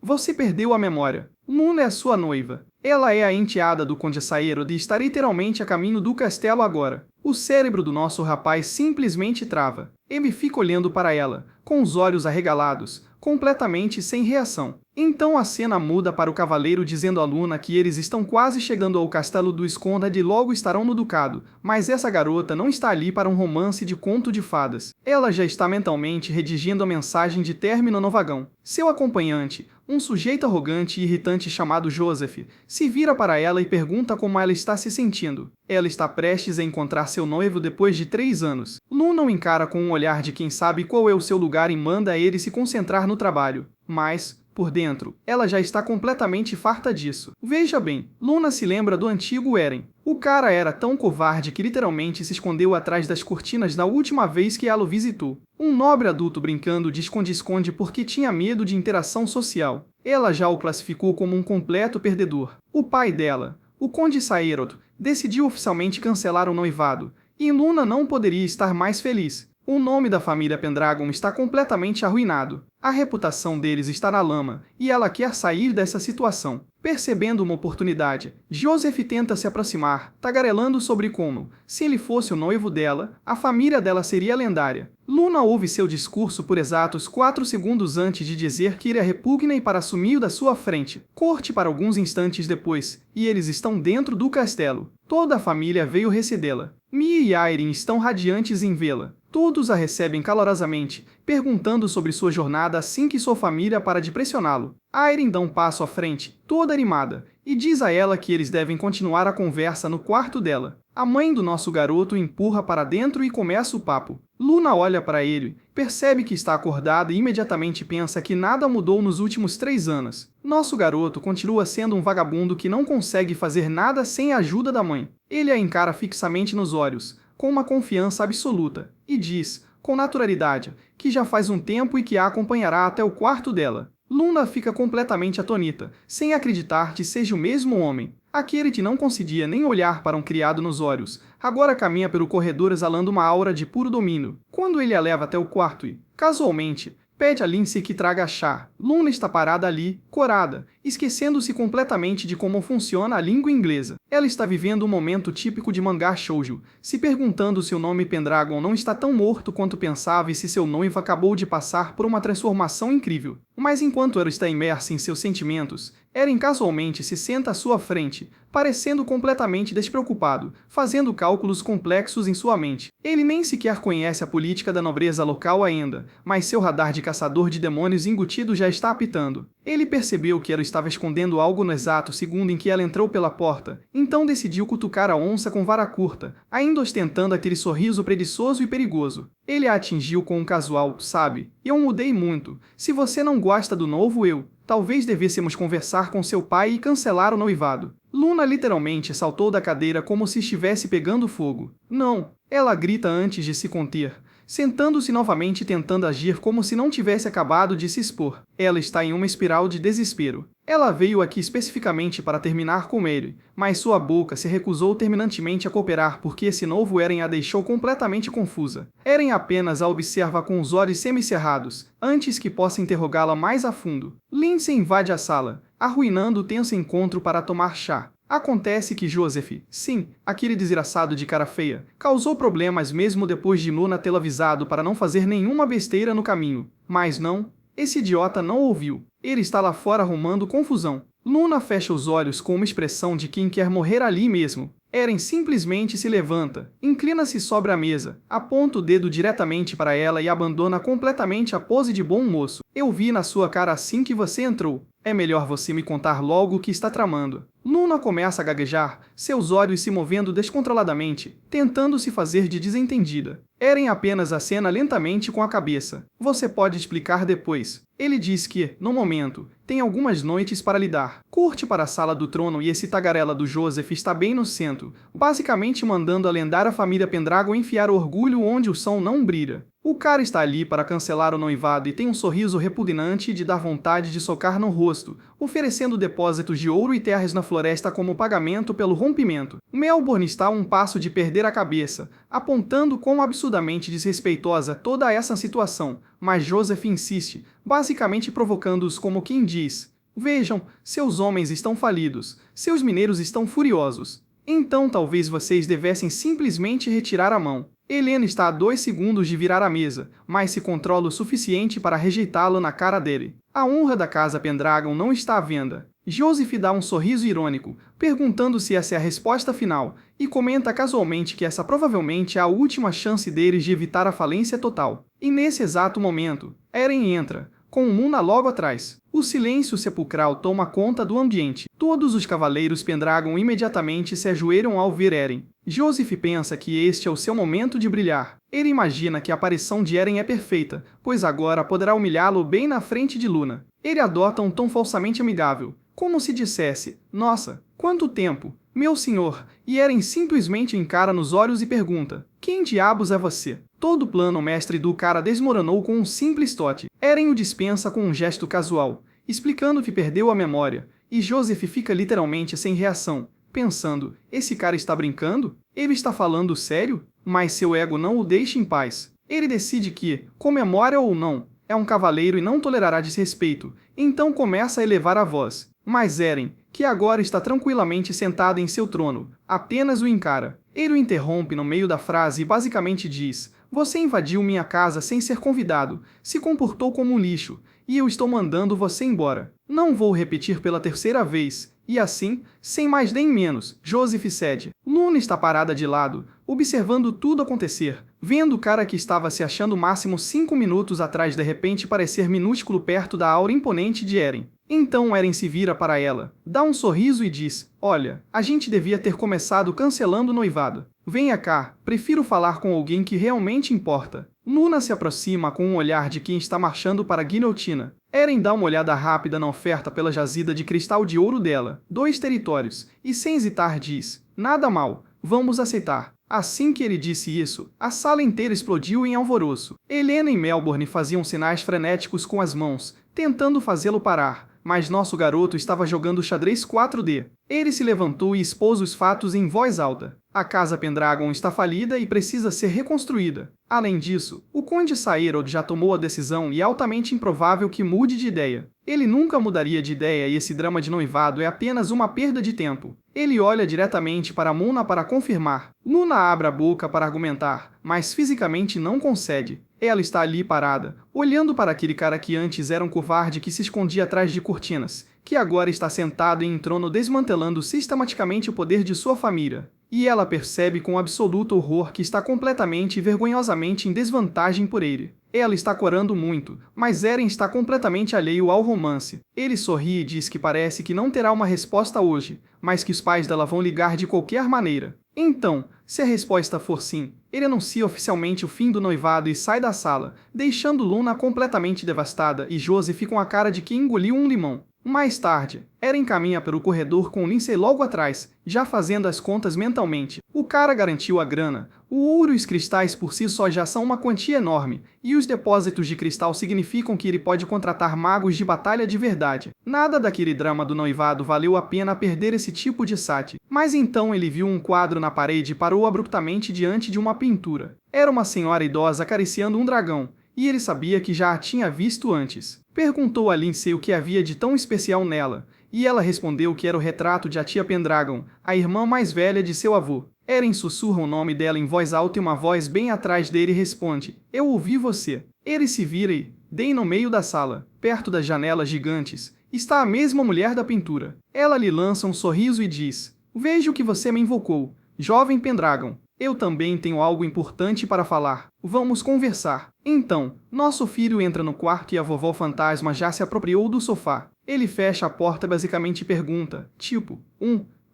você perdeu a memória. Moon é sua noiva. Ela é a enteada do Conde Saero e está literalmente a caminho do castelo agora. O cérebro do nosso rapaz simplesmente trava. Ele fica olhando para ela, com os olhos arregalados, completamente sem reação. Então a cena muda para o cavaleiro dizendo a Luna que eles estão quase chegando ao castelo do Esconded e logo estarão no ducado, mas essa garota não está ali para um romance de conto de fadas. Ela já está mentalmente redigindo a mensagem de término no vagão. Seu acompanhante, um sujeito arrogante e irritante chamado Joseph, se vira para ela e pergunta como ela está se sentindo. Ela está prestes a encontrar seu noivo depois de 3 anos. Luna o encara com um olhar de quem sabe qual é o seu lugar e manda a ele se concentrar no trabalho. Mas, por dentro, ela já está completamente farta disso. Veja bem, Luna se lembra do antigo Eren. O cara era tão covarde que literalmente se escondeu atrás das cortinas na última vez que ela o visitou. Um nobre adulto brincando de esconde-esconde porque tinha medo de interação social. Ela já o classificou como um completo perdedor. O pai dela, o Conde Saerot, decidiu oficialmente cancelar o noivado, e Luna não poderia estar mais feliz. O nome da família Pendragon está completamente arruinado. A reputação deles está na lama, e ela quer sair dessa situação. Percebendo uma oportunidade, Joseph tenta se aproximar, tagarelando sobre como, se ele fosse o noivo dela, a família dela seria lendária. Luna ouve seu discurso por exatos 4 segundos antes de dizer que ele a repugna e para sumir da sua frente. Corte para alguns instantes depois, e eles estão dentro do castelo. Toda a família veio recebê-la. Mia e Airin estão radiantes em vê-la. Todos a recebem calorosamente, perguntando sobre sua jornada assim que sua família para de pressioná-lo. Airin dá um passo à frente, toda animada, e diz a ela que eles devem continuar a conversa no quarto dela. A mãe do nosso garoto o empurra para dentro e começa o papo. Luna olha para ele, percebe que está acordada e imediatamente pensa que nada mudou nos últimos 3 anos. Nosso garoto continua sendo um vagabundo que não consegue fazer nada sem a ajuda da mãe. Ele a encara fixamente nos olhos, com uma confiança absoluta, e diz, com naturalidade, que já faz um tempo e que a acompanhará até o quarto dela. Luna fica completamente atonita, sem acreditar que seja o mesmo homem. Aquele que não conseguia nem olhar para um criado nos olhos, agora caminha pelo corredor exalando uma aura de puro domínio. Quando ele a leva até o quarto e, casualmente, pede a Lindsay que traga chá, Luna está parada ali, corada, esquecendo-se completamente de como funciona a língua inglesa. Ela está vivendo um momento típico de mangá shoujo, se perguntando se o nome Pendragon não está tão morto quanto pensava e se seu noivo acabou de passar por uma transformação incrível. Mas enquanto ela está imersa em seus sentimentos, Eren casualmente se senta à sua frente, parecendo completamente despreocupado, fazendo cálculos complexos em sua mente. Ele nem sequer conhece a política da nobreza local ainda, mas seu radar de caçador de demônios embutido já está apitando. Ele percebeu que ela estava escondendo algo no exato segundo em que ela entrou pela porta, então decidiu cutucar a onça com vara curta, ainda ostentando aquele sorriso preguiçoso e perigoso. Ele a atingiu com um casual, sabe? Eu mudei muito. Se você não gosta do novo eu, talvez devêssemos conversar com seu pai e cancelar o noivado. Luna literalmente saltou da cadeira como se estivesse pegando fogo. Não, ela grita antes de se conter, sentando-se novamente e tentando agir como se não tivesse acabado de se expor. Ela está em uma espiral de desespero. Ela veio aqui especificamente para terminar com ele, mas sua boca se recusou terminantemente a cooperar porque esse novo Eren a deixou completamente confusa. Eren apenas a observa com os olhos semicerrados, antes que possa interrogá-la mais a fundo. Lindsay invade a sala, arruinando o tenso encontro para tomar chá. Acontece que Joseph, sim, aquele desgraçado de cara feia, causou problemas mesmo depois de Luna tê-lo avisado para não fazer nenhuma besteira no caminho. Mas não, esse idiota não ouviu. Ele está lá fora arrumando confusão. Luna fecha os olhos com uma expressão de quem quer morrer ali mesmo. Eren simplesmente se levanta, inclina-se sobre a mesa, aponta o dedo diretamente para ela e abandona completamente a pose de bom moço. Eu vi na sua cara assim que você entrou. É melhor você me contar logo o que está tramando. Luna começa a gaguejar, seus olhos se movendo descontroladamente, tentando se fazer de desentendida. Eren apenas acena lentamente com a cabeça. Você pode explicar depois. Ele diz que, no momento, tem algumas noites para lidar. Curte para a sala do trono e esse tagarela do Joseph está bem no centro, basicamente mandando a lendária família Pendragon enfiar orgulho onde o sol não brilha. O cara está ali para cancelar o noivado e tem um sorriso repugnante de dar vontade de socar no rosto, oferecendo depósitos de ouro e terras na floresta como pagamento pelo rompimento. Melbourne está a um passo de perder a cabeça, apontando quão absurdamente desrespeitosa toda essa situação, mas Joseph insiste, basicamente provocando-os como quem diz: vejam, seus homens estão falidos, seus mineiros estão furiosos. Então talvez vocês devessem simplesmente retirar a mão. Helena está a 2 segundos de virar a mesa, mas se controla o suficiente para rejeitá-lo na cara dele. A honra da casa Pendragon não está à venda. Joseph dá um sorriso irônico, perguntando se essa é a resposta final, e comenta casualmente que essa provavelmente é a última chance deles de evitar a falência total. E nesse exato momento, Eren entra, com Luna logo atrás. O silêncio sepulcral toma conta do ambiente. Todos os cavaleiros Pendragon imediatamente se ajoelham ao ver Eren. Joseph pensa que este é o seu momento de brilhar. Ele imagina que a aparição de Eren é perfeita, pois agora poderá humilhá-lo bem na frente de Luna. Ele adota um tom falsamente amigável, como se dissesse: nossa, quanto tempo, meu senhor, e Eren simplesmente encara nos olhos e pergunta: quem diabos é você? Todo o plano mestre do cara desmoronou com um simples toque. Eren o dispensa com um gesto casual, explicando que perdeu a memória, e Joseph fica literalmente sem reação, pensando: esse cara está brincando? Ele está falando sério? Mas seu ego não o deixa em paz. Ele decide que, com memória ou não, é um cavaleiro e não tolerará desrespeito, então começa a elevar a voz. Mas Eren, que agora está tranquilamente sentado em seu trono, apenas o encara. Ele o interrompe no meio da frase e basicamente diz: você invadiu minha casa sem ser convidado, se comportou como um lixo, e eu estou mandando você embora. Não vou repetir pela terceira vez. E assim, sem mais nem menos, Joseph cede. Luna está parada de lado, observando tudo acontecer, vendo o cara que estava se achando máximo 5 minutos atrás de repente parecer minúsculo perto da aura imponente de Eren. Então Eren se vira para ela, dá um sorriso e diz: olha, a gente devia ter começado cancelando o noivado. Venha cá, prefiro falar com alguém que realmente importa. Luna se aproxima com um olhar de quem está marchando para a guilhotina. Eren dá uma olhada rápida na oferta pela jazida de cristal de ouro dela, 2 territórios, e sem hesitar diz: nada mal, vamos aceitar. Assim que ele disse isso, a sala inteira explodiu em alvoroço. Helena e Melbourne faziam sinais frenéticos com as mãos, tentando fazê-lo parar, mas nosso garoto estava jogando xadrez 4D. Ele se levantou e expôs os fatos em voz alta. A casa Pendragon está falida e precisa ser reconstruída. Além disso, o Conde Saerold já tomou a decisão e é altamente improvável que mude de ideia. Ele nunca mudaria de ideia e esse drama de noivado é apenas uma perda de tempo. Ele olha diretamente para Luna para confirmar. Luna abre a boca para argumentar, mas fisicamente não concede. Ela está ali parada, olhando para aquele cara que antes era um covarde que se escondia atrás de cortinas, que agora está sentado em um trono desmantelando sistematicamente o poder de sua família. E ela percebe com absoluto horror que está completamente e vergonhosamente em desvantagem por ele. Ela está corando muito, mas Eren está completamente alheio ao romance. Ele sorri e diz que parece que não terá uma resposta hoje, mas que os pais dela vão ligar de qualquer maneira. Então, se a resposta for sim, ele anuncia oficialmente o fim do noivado e sai da sala, deixando Luna completamente devastada e Joseph com a cara de quem engoliu um limão. Mais tarde, Eren caminha pelo corredor com Lindsay logo atrás, já fazendo as contas mentalmente. O cara garantiu a grana, o ouro e os cristais por si só já são uma quantia enorme, e os depósitos de cristal significam que ele pode contratar magos de batalha de verdade. Nada daquele drama do noivado valeu a pena perder esse tipo de sati. Mas então ele viu um quadro na parede e parou abruptamente diante de uma pintura. Era uma senhora idosa acariciando um dragão, e ele sabia que já a tinha visto antes. Perguntou a Lindsay o que havia de tão especial nela, e ela respondeu que era o retrato de a tia Pendragon, a irmã mais velha de seu avô. Eren sussurra o nome dela em voz alta e uma voz bem atrás dele responde: eu ouvi você. Ele se vira e, bem no meio da sala, perto das janelas gigantes, está a mesma mulher da pintura. Ela lhe lança um sorriso e diz: vejo que você me invocou, jovem Pendragon. Eu também tenho algo importante para falar. Vamos conversar. Então, nosso filho entra no quarto e a vovó fantasma já se apropriou do sofá. Ele fecha a porta basicamente e pergunta, tipo,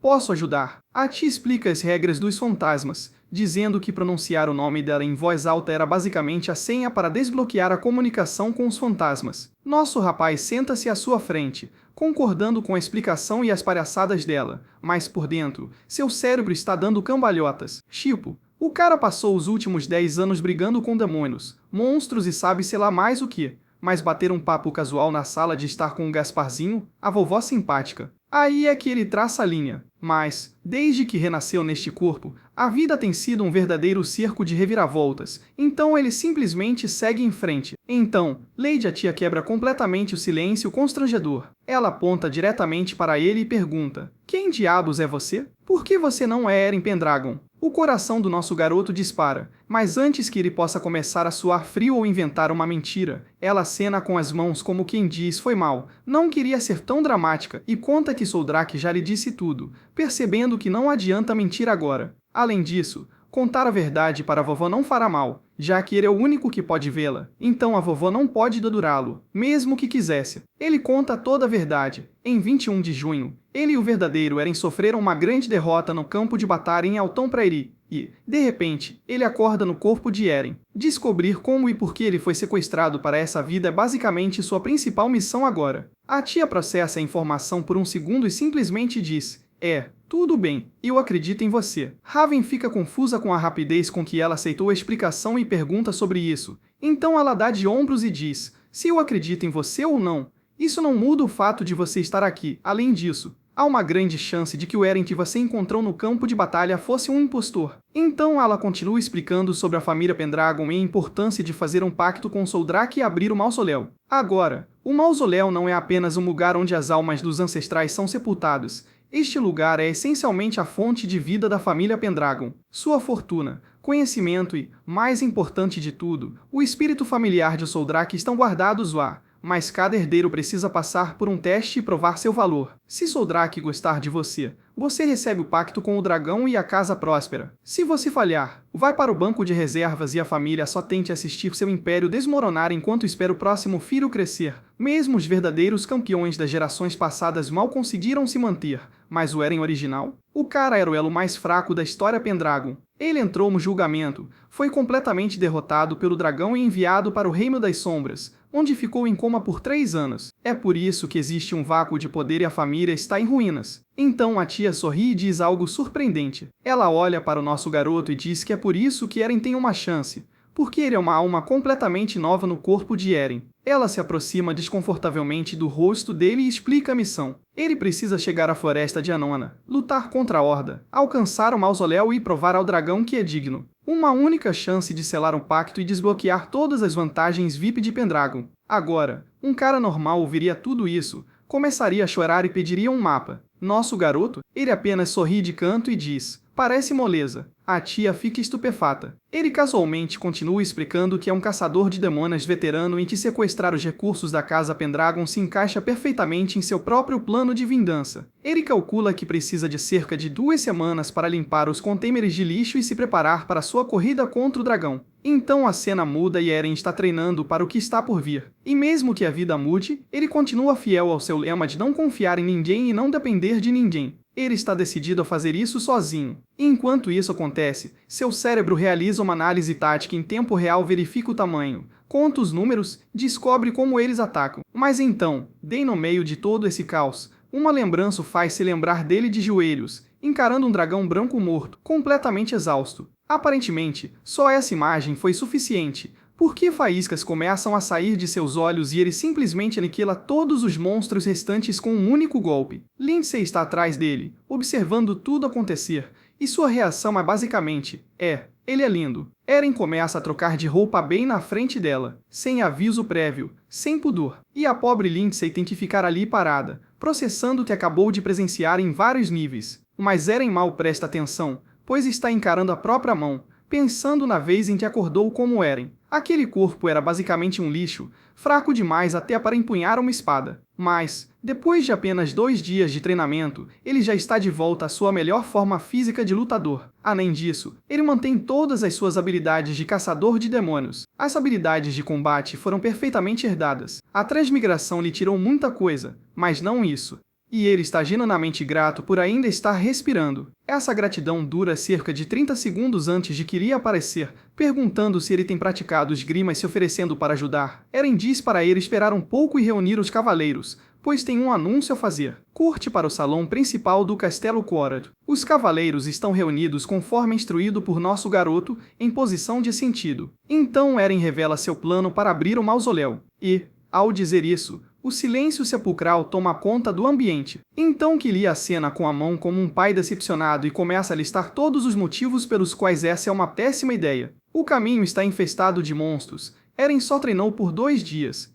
posso ajudar? A tia explica as regras dos fantasmas, dizendo que pronunciar o nome dela em voz alta era basicamente a senha para desbloquear a comunicação com os fantasmas. Nosso rapaz senta-se à sua frente, concordando com a explicação e as palhaçadas dela, mas por dentro, seu cérebro está dando cambalhotas. Tipo, o cara passou os últimos 10 anos brigando com demônios, monstros e sabe sei lá mais o que, mas bater um papo casual na sala de estar com o Gasparzinho, a vovó simpática. Aí é que ele traça a linha. Mas, desde que renasceu neste corpo, a vida tem sido um verdadeiro circo de reviravoltas, então ele simplesmente segue em frente. Então, Lady a tia quebra completamente o silêncio constrangedor. Ela aponta diretamente para ele e pergunta, quem diabos é você? Por que você não é Eren Pendragon? O coração do nosso garoto dispara, mas antes que ele possa começar a suar frio ou inventar uma mentira, ela acena com as mãos como quem diz foi mal, não queria ser tão dramática e conta que Soldrak já lhe disse tudo, percebendo que não adianta mentir agora. Além disso, contar a verdade para a vovó não fará mal, já que ele é o único que pode vê-la, então a vovó não pode dedurá-lo, mesmo que quisesse. Ele conta toda a verdade. Em 21 de junho, ele e o verdadeiro Eren sofreram uma grande derrota no campo de batalha em Alton Prairie, e, de repente, ele acorda no corpo de Eren. Descobrir como e por que ele foi sequestrado para essa vida é basicamente sua principal missão agora. A tia processa a informação por um segundo e simplesmente diz, tudo bem, eu acredito em você. Raven fica confusa com a rapidez com que ela aceitou a explicação e pergunta sobre isso. Então ela dá de ombros e diz, se eu acredito em você ou não, isso não muda o fato de você estar aqui. Além disso, há uma grande chance de que o Eren que você encontrou no campo de batalha fosse um impostor. Então ela continua explicando sobre a família Pendragon e a importância de fazer um pacto com Soldrak e abrir o mausoléu. Agora, o mausoléu não é apenas um lugar onde as almas dos ancestrais são sepultadas. Este lugar é essencialmente a fonte de vida da família Pendragon. Sua fortuna, conhecimento e, mais importante de tudo, o espírito familiar de Soldrak estão guardados lá. Mas cada herdeiro precisa passar por um teste e provar seu valor. Se Soldrak gostar de você, você recebe o pacto com o dragão e a casa próspera. Se você falhar, vai para o banco de reservas e a família só tente assistir seu império desmoronar enquanto espera o próximo filho crescer. Mesmo os verdadeiros campeões das gerações passadas mal conseguiram se manter, mas o Eren original? O cara era o elo mais fraco da história Pendragon. Ele entrou no julgamento, foi completamente derrotado pelo dragão e enviado para o Reino das Sombras, onde ficou em coma por 3 anos. É por isso que existe um vácuo de poder e a família está em ruínas. Então a tia sorri e diz algo surpreendente. Ela olha para o nosso garoto e diz que é por isso que Eren tem uma chance, porque ele é uma alma completamente nova no corpo de Eren. Ela se aproxima desconfortavelmente do rosto dele e explica a missão. Ele precisa chegar à floresta de Anona, lutar contra a Horda, alcançar o mausoléu e provar ao dragão que é digno. Uma única chance de selar um pacto e desbloquear todas as vantagens VIP de Pendragon. Agora, um cara normal ouviria tudo isso, começaria a chorar e pediria um mapa. Nosso garoto, ele apenas sorri de canto e diz, parece moleza. A tia fica estupefata. Ele casualmente continua explicando que é um caçador de demônios veterano e que sequestrar os recursos da casa Pendragon se encaixa perfeitamente em seu próprio plano de vingança. Ele calcula que precisa de cerca de 2 semanas para limpar os contêineres de lixo e se preparar para sua corrida contra o dragão. Então a cena muda e Eren está treinando para o que está por vir. E mesmo que a vida mude, ele continua fiel ao seu lema de não confiar em ninguém e não depender de ninguém. Ele está decidido a fazer isso sozinho. Enquanto isso acontece, seu cérebro realiza uma análise tática em tempo real, verifica o tamanho, conta os números, descobre como eles atacam. Mas então, bem no meio de todo esse caos, uma lembrança faz-se lembrar dele de joelhos, encarando um dragão branco morto, completamente exausto. Aparentemente, só essa imagem foi suficiente, porque faíscas começam a sair de seus olhos e ele simplesmente aniquila todos os monstros restantes com um único golpe. Lindsay está atrás dele, observando tudo acontecer, e sua reação é basicamente, ele é lindo. Eren começa a trocar de roupa bem na frente dela, sem aviso prévio, sem pudor, e a pobre Lindsay tem que ficar ali parada, processando o que acabou de presenciar em vários níveis. Mas Eren mal presta atenção, pois está encarando a própria mão, pensando na vez em que acordou como Eren. Aquele corpo era basicamente um lixo, fraco demais até para empunhar uma espada. Mas, depois de apenas 2 dias de treinamento, ele já está de volta à sua melhor forma física de lutador. Além disso, ele mantém todas as suas habilidades de caçador de demônios. As habilidades de combate foram perfeitamente herdadas. A transmigração lhe tirou muita coisa, mas não isso. E ele está genuinamente grato por ainda estar respirando. Essa gratidão dura cerca de 30 segundos antes de Kiria aparecer, perguntando se ele tem praticado esgrima e se oferecendo para ajudar. Eren diz para ele esperar um pouco e reunir os cavaleiros, pois tem um anúncio a fazer. Curte para o salão principal do Castelo Quorad. Os cavaleiros estão reunidos conforme instruído por nosso garoto, em posição de sentido. Então Eren revela seu plano para abrir o mausoléu. E, ao dizer isso, o silêncio sepulcral toma conta do ambiente. Então Kiria acena com a mão como um pai decepcionado e começa a listar todos os motivos pelos quais essa é uma péssima ideia. O caminho está infestado de monstros. Eren só treinou por 2 dias.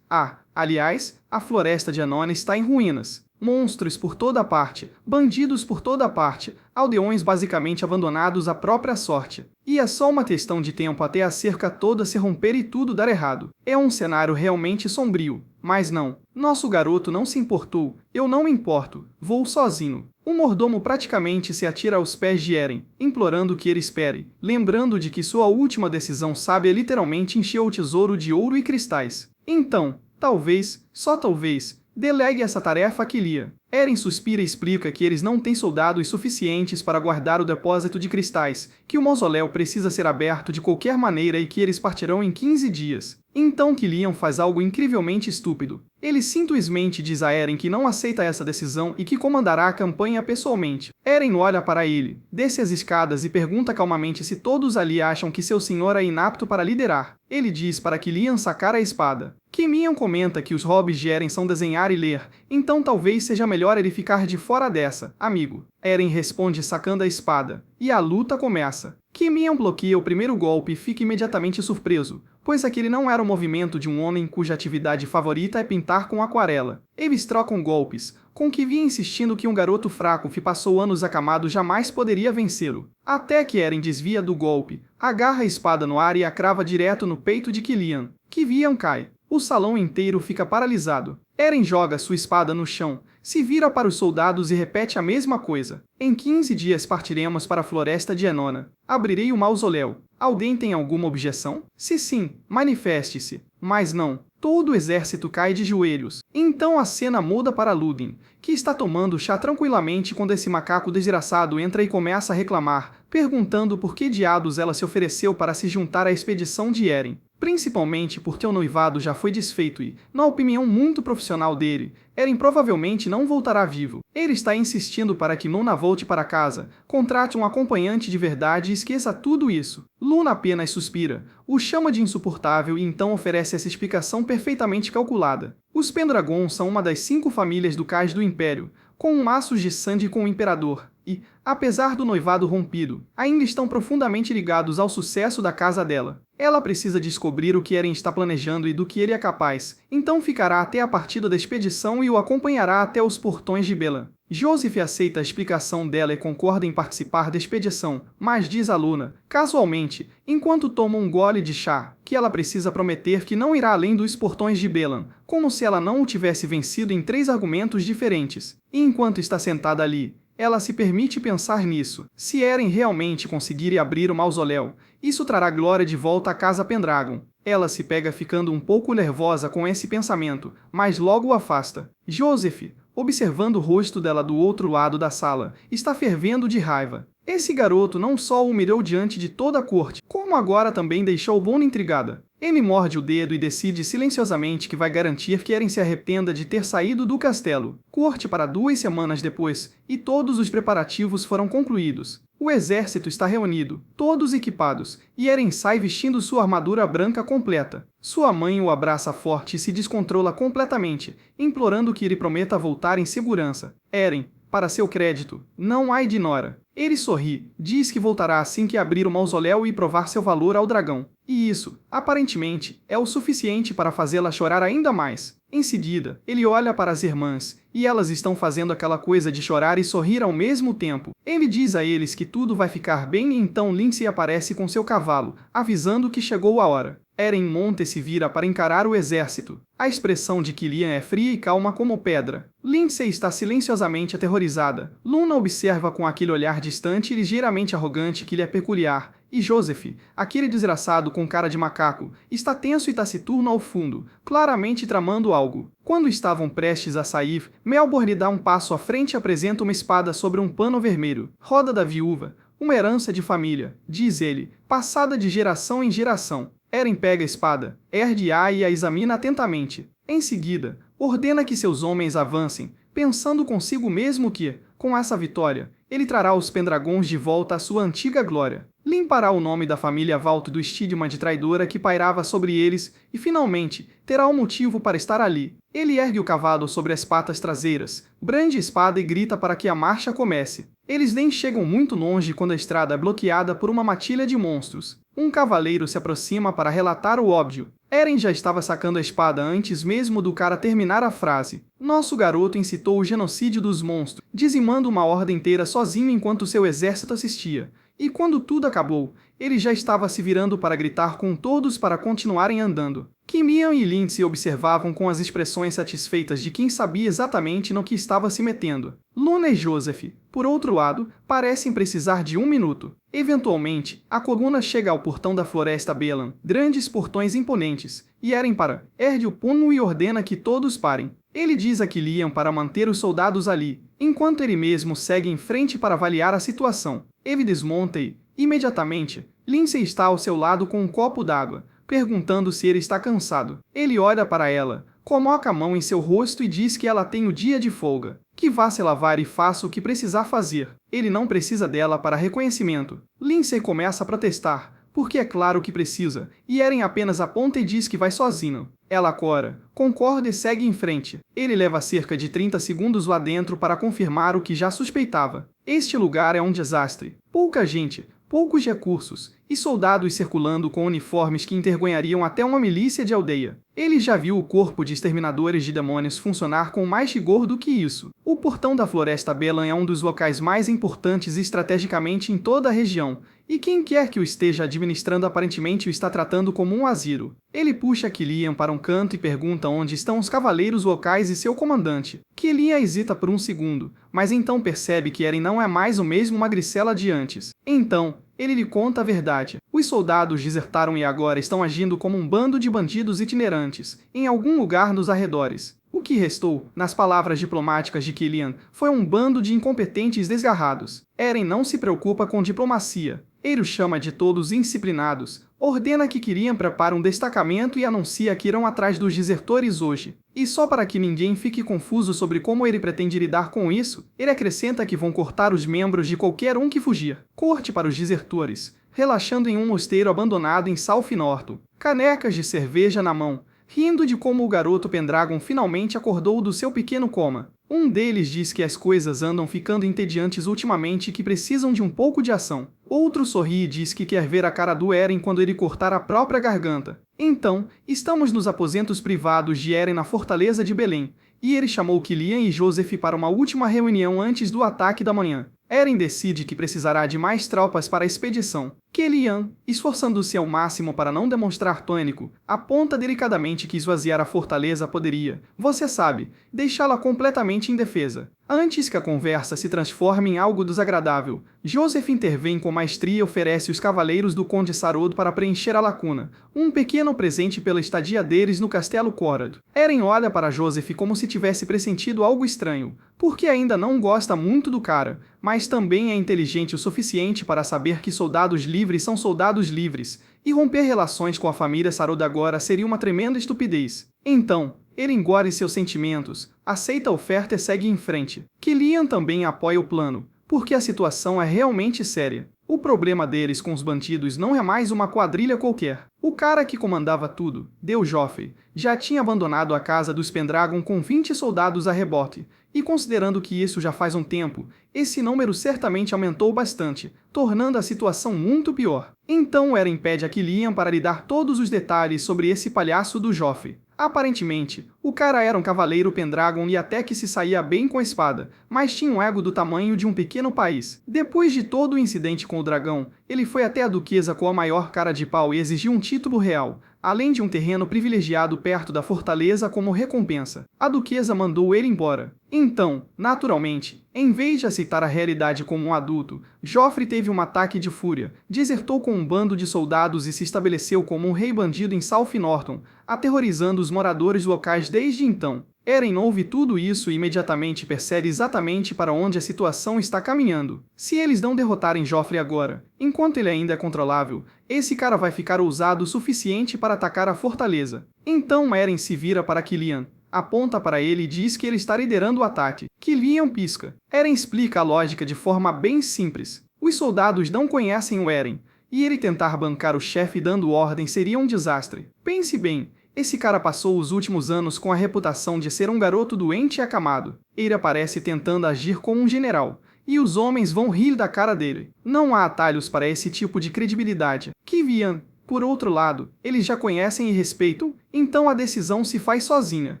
Aliás, a floresta de Anona está em ruínas. Monstros por toda parte, bandidos por toda parte, aldeões basicamente abandonados à própria sorte. E é só uma questão de tempo até a cerca toda se romper e tudo dar errado. É um cenário realmente sombrio. Mas não, nosso garoto não se importou. Eu não me importo, vou sozinho. O mordomo praticamente se atira aos pés de Eren, implorando que ele espere, lembrando de que sua última decisão sábia literalmente encheu o tesouro de ouro e cristais. Então, talvez, só talvez, delegue essa tarefa a Kiria. Eren suspira e explica que eles não têm soldados suficientes para guardar o depósito de cristais, que o mausoléu precisa ser aberto de qualquer maneira e que eles partirão em 15 dias. Então Killian faz algo incrivelmente estúpido. Ele simplesmente diz a Eren que não aceita essa decisão e que comandará a campanha pessoalmente. Eren olha para ele, desce as escadas e pergunta calmamente se todos ali acham que seu senhor é inapto para liderar. Ele diz para Killian sacar a espada. Killian comenta que os hobbies de Eren são desenhar e ler, então talvez seja melhor ele ficar de fora dessa, amigo. Eren responde sacando a espada, e a luta começa. Killian bloqueia o primeiro golpe e fica imediatamente surpreso, pois aquele não era o movimento de um homem cuja atividade favorita é pintar com aquarela. Eles trocam golpes, com que vinha insistindo que um garoto fraco que passou anos acamado jamais poderia vencê-lo. Até que Eren desvia do golpe, agarra a espada no ar e a crava direto no peito de Killian. Killian cai. O salão inteiro fica paralisado. Eren joga sua espada no chão, se vira para os soldados e repete a mesma coisa. Em 15 dias partiremos para a floresta de Anona. Abrirei o mausoléu. Alguém tem alguma objeção? Se sim, manifeste-se. Mas não. Todo o exército cai de joelhos. Então a cena muda para Ludin, que está tomando chá tranquilamente quando esse macaco desgraçado entra e começa a reclamar, perguntando por que diabos ela se ofereceu para se juntar à expedição de Eren. Principalmente porque o noivado já foi desfeito e, na opinião muito profissional dele, Eren provavelmente não voltará vivo. Ele está insistindo para que Luna volte para casa, contrate um acompanhante de verdade e esqueça tudo isso. Luna apenas suspira, o chama de insuportável e então oferece essa explicação perfeitamente calculada. Os Pendragon são uma das 5 famílias ducais do Império, com laços de sangue com o Imperador, e, apesar do noivado rompido, ainda estão profundamente ligados ao sucesso da casa dela. Ela precisa descobrir o que Eren está planejando e do que ele é capaz, então ficará até a partida da expedição e o acompanhará até os portões de Belan. Joseph aceita a explicação dela e concorda em participar da expedição, mas diz a Luna, casualmente, enquanto toma um gole de chá, que ela precisa prometer que não irá além dos portões de Belan, como se ela não o tivesse vencido em 3 argumentos diferentes. E enquanto está sentada ali, ela se permite pensar nisso. Se Eren realmente conseguir abrir o mausoléu, isso trará glória de volta à casa Pendragon. Ela se pega ficando um pouco nervosa com esse pensamento, mas logo o afasta. Joseph, observando o rosto dela do outro lado da sala, está fervendo de raiva. Esse garoto não só o humilhou diante de toda a corte, como agora também deixou Luna intrigada. Ele morde o dedo e decide silenciosamente que vai garantir que Eren se arrependa de ter saído do castelo. Corte para 2 semanas depois, e todos os preparativos foram concluídos. O exército está reunido, todos equipados, e Eren sai vestindo sua armadura branca completa. Sua mãe o abraça forte e se descontrola completamente, implorando que ele prometa voltar em segurança. Eren, para seu crédito, não a ignora. Ele sorri, diz que voltará assim que abrir o mausoléu e provar seu valor ao dragão. E isso, aparentemente, é o suficiente para fazê-la chorar ainda mais. Em seguida, ele olha para as irmãs, e elas estão fazendo aquela coisa de chorar e sorrir ao mesmo tempo. Ele diz a eles que tudo vai ficar bem e então Lindsay aparece com seu cavalo, avisando que chegou a hora. Eren monta e se vira para encarar o exército. A expressão de Killian é fria e calma como pedra. Lindsay está silenciosamente aterrorizada. Luna observa com aquele olhar distante e ligeiramente arrogante que lhe é peculiar. E Joseph, aquele desgraçado com cara de macaco, está tenso e taciturno ao fundo, claramente tramando algo. Quando estavam prestes a sair, Melbourne dá um passo à frente e apresenta uma espada sobre um pano vermelho. Roda da viúva, uma herança de família, diz ele, passada de geração em geração. Eren pega a espada, ergue-a e a examina atentamente. Em seguida, ordena que seus homens avancem, pensando consigo mesmo que, com essa vitória, ele trará os Pendragons de volta à sua antiga glória. Limpará o nome da família Valt do estigma de traidora que pairava sobre eles e, finalmente, terá um motivo para estar ali. Ele ergue o cavalo sobre as patas traseiras, brande a espada e grita para que a marcha comece. Eles nem chegam muito longe quando a estrada é bloqueada por uma matilha de monstros. Um cavaleiro se aproxima para relatar o óbvio. Eren já estava sacando a espada antes mesmo do cara terminar a frase. Nosso garoto incitou o genocídio dos monstros, dizimando uma horda inteira sozinho enquanto seu exército assistia. E quando tudo acabou, ele já estava se virando para gritar com todos para continuarem andando. Killian e Lindsay observavam com as expressões satisfeitas de quem sabia exatamente no que estava se metendo. Luna e Joseph, por outro lado, parecem precisar de um minuto. Eventualmente, a coluna chega ao portão da Floresta Belan, grandes portões imponentes, e Eren ergue o punho e ordena que todos parem. Ele diz a Killian para manter os soldados ali, enquanto ele mesmo segue em frente para avaliar a situação. Ele desmonta e, imediatamente, Lindsay está ao seu lado com um copo d'água, perguntando se ele está cansado. Ele olha para ela, coloca a mão em seu rosto e diz que ela tem o dia de folga, que vá se lavar e faça o que precisar fazer. Ele não precisa dela para reconhecimento. Lindsay começa a protestar, porque é claro que precisa, e Eren apenas aponta e diz que vai sozinho. Ela cora, concorda e segue em frente. Ele leva cerca de 30 segundos lá dentro para confirmar o que já suspeitava. Este lugar é um desastre. Pouca gente, poucos recursos, e soldados circulando com uniformes que envergonhariam até uma milícia de aldeia. Ele já viu o corpo de exterminadores de demônios funcionar com mais rigor do que isso. O portão da Floresta Belan é um dos locais mais importantes estrategicamente em toda a região, e quem quer que o esteja administrando aparentemente o está tratando como um asilo. Ele puxa Killian para um canto e pergunta onde estão os cavaleiros locais e seu comandante. Killian hesita por um segundo, mas então percebe que Eren não é mais o mesmo magricela de antes. Então, ele lhe conta a verdade. Os soldados desertaram e agora estão agindo como um bando de bandidos itinerantes, em algum lugar nos arredores. O que restou, nas palavras diplomáticas de Killian, foi um bando de incompetentes desgarrados. Eren não se preocupa com diplomacia. Ele os chama de todos indisciplinados, ordena que Killian prepare um destacamento e anuncia que irão atrás dos desertores hoje. E só para que ninguém fique confuso sobre como ele pretende lidar com isso, ele acrescenta que vão cortar os membros de qualquer um que fugir. Corte para os desertores, relaxando em um mosteiro abandonado em Salfinorto, canecas de cerveja na mão, rindo de como o garoto Pendragon finalmente acordou do seu pequeno coma. Um deles diz que as coisas andam ficando entediantes ultimamente e que precisam de um pouco de ação. Outro sorri e diz que quer ver a cara do Eren quando ele cortar a própria garganta. Então, estamos nos aposentos privados de Eren na fortaleza de Belém, e ele chamou Killian e Joseph para uma última reunião antes do ataque da manhã. Eren decide que precisará de mais tropas para a expedição. Killian, esforçando-se ao máximo para não demonstrar pânico, aponta delicadamente que esvaziar a fortaleza poderia, você sabe, deixá-la completamente indefesa. Antes que a conversa se transforme em algo desagradável, Joseph intervém com maestria e oferece os cavaleiros do Conde Sarod para preencher a lacuna, um pequeno presente pela estadia deles no Castelo Korad. Eren olha para Joseph como se tivesse pressentido algo estranho, porque ainda não gosta muito do cara, mas também é inteligente o suficiente para saber que soldados livres são soldados livres, e romper relações com a família Sarod agora seria uma tremenda estupidez. Então, ele engole seus sentimentos, aceita a oferta e segue em frente. Killian também apoia o plano, porque a situação é realmente séria. O problema deles com os bandidos não é mais uma quadrilha qualquer. O cara que comandava tudo, Del Joffrey, já tinha abandonado a casa dos Pendragon com 20 soldados a rebote, e considerando que isso já faz um tempo, esse número certamente aumentou bastante, tornando a situação muito pior. Então Eren pede a Killian para lhe dar todos os detalhes sobre esse palhaço do Joffrey. Aparentemente, O cara era um cavaleiro Pendragon e até que se saía bem com a espada, mas tinha um ego do tamanho de um pequeno país. Depois de todo o incidente com o dragão, ele foi até a duquesa com a maior cara de pau e exigiu um título real, além de um terreno privilegiado perto da fortaleza como recompensa. A duquesa mandou ele embora. Então, naturalmente, em vez de aceitar a realidade como um adulto, Joffrey teve um ataque de fúria, desertou com um bando de soldados e se estabeleceu como um rei bandido em South Norton, aterrorizando os moradores locais desde então. Eren ouve tudo isso e imediatamente percebe exatamente para onde a situação está caminhando. Se eles não derrotarem Joffrey agora, enquanto ele ainda é controlável, esse cara vai ficar ousado o suficiente para atacar a fortaleza. Então Eren se vira para Killian, aponta para ele e diz que ele está liderando o ataque. Killian pisca. Eren explica a lógica de forma bem simples. Os soldados não conhecem o Eren, e ele tentar bancar o chefe dando ordem seria um desastre. Pense bem. Esse cara passou os últimos anos com a reputação de ser um garoto doente e acamado. Ele aparece tentando agir como um general, e os homens vão rir da cara dele. Não há atalhos para esse tipo de credibilidade. Kivian, por outro lado, eles já conhecem e respeitam, então a decisão se faz sozinha.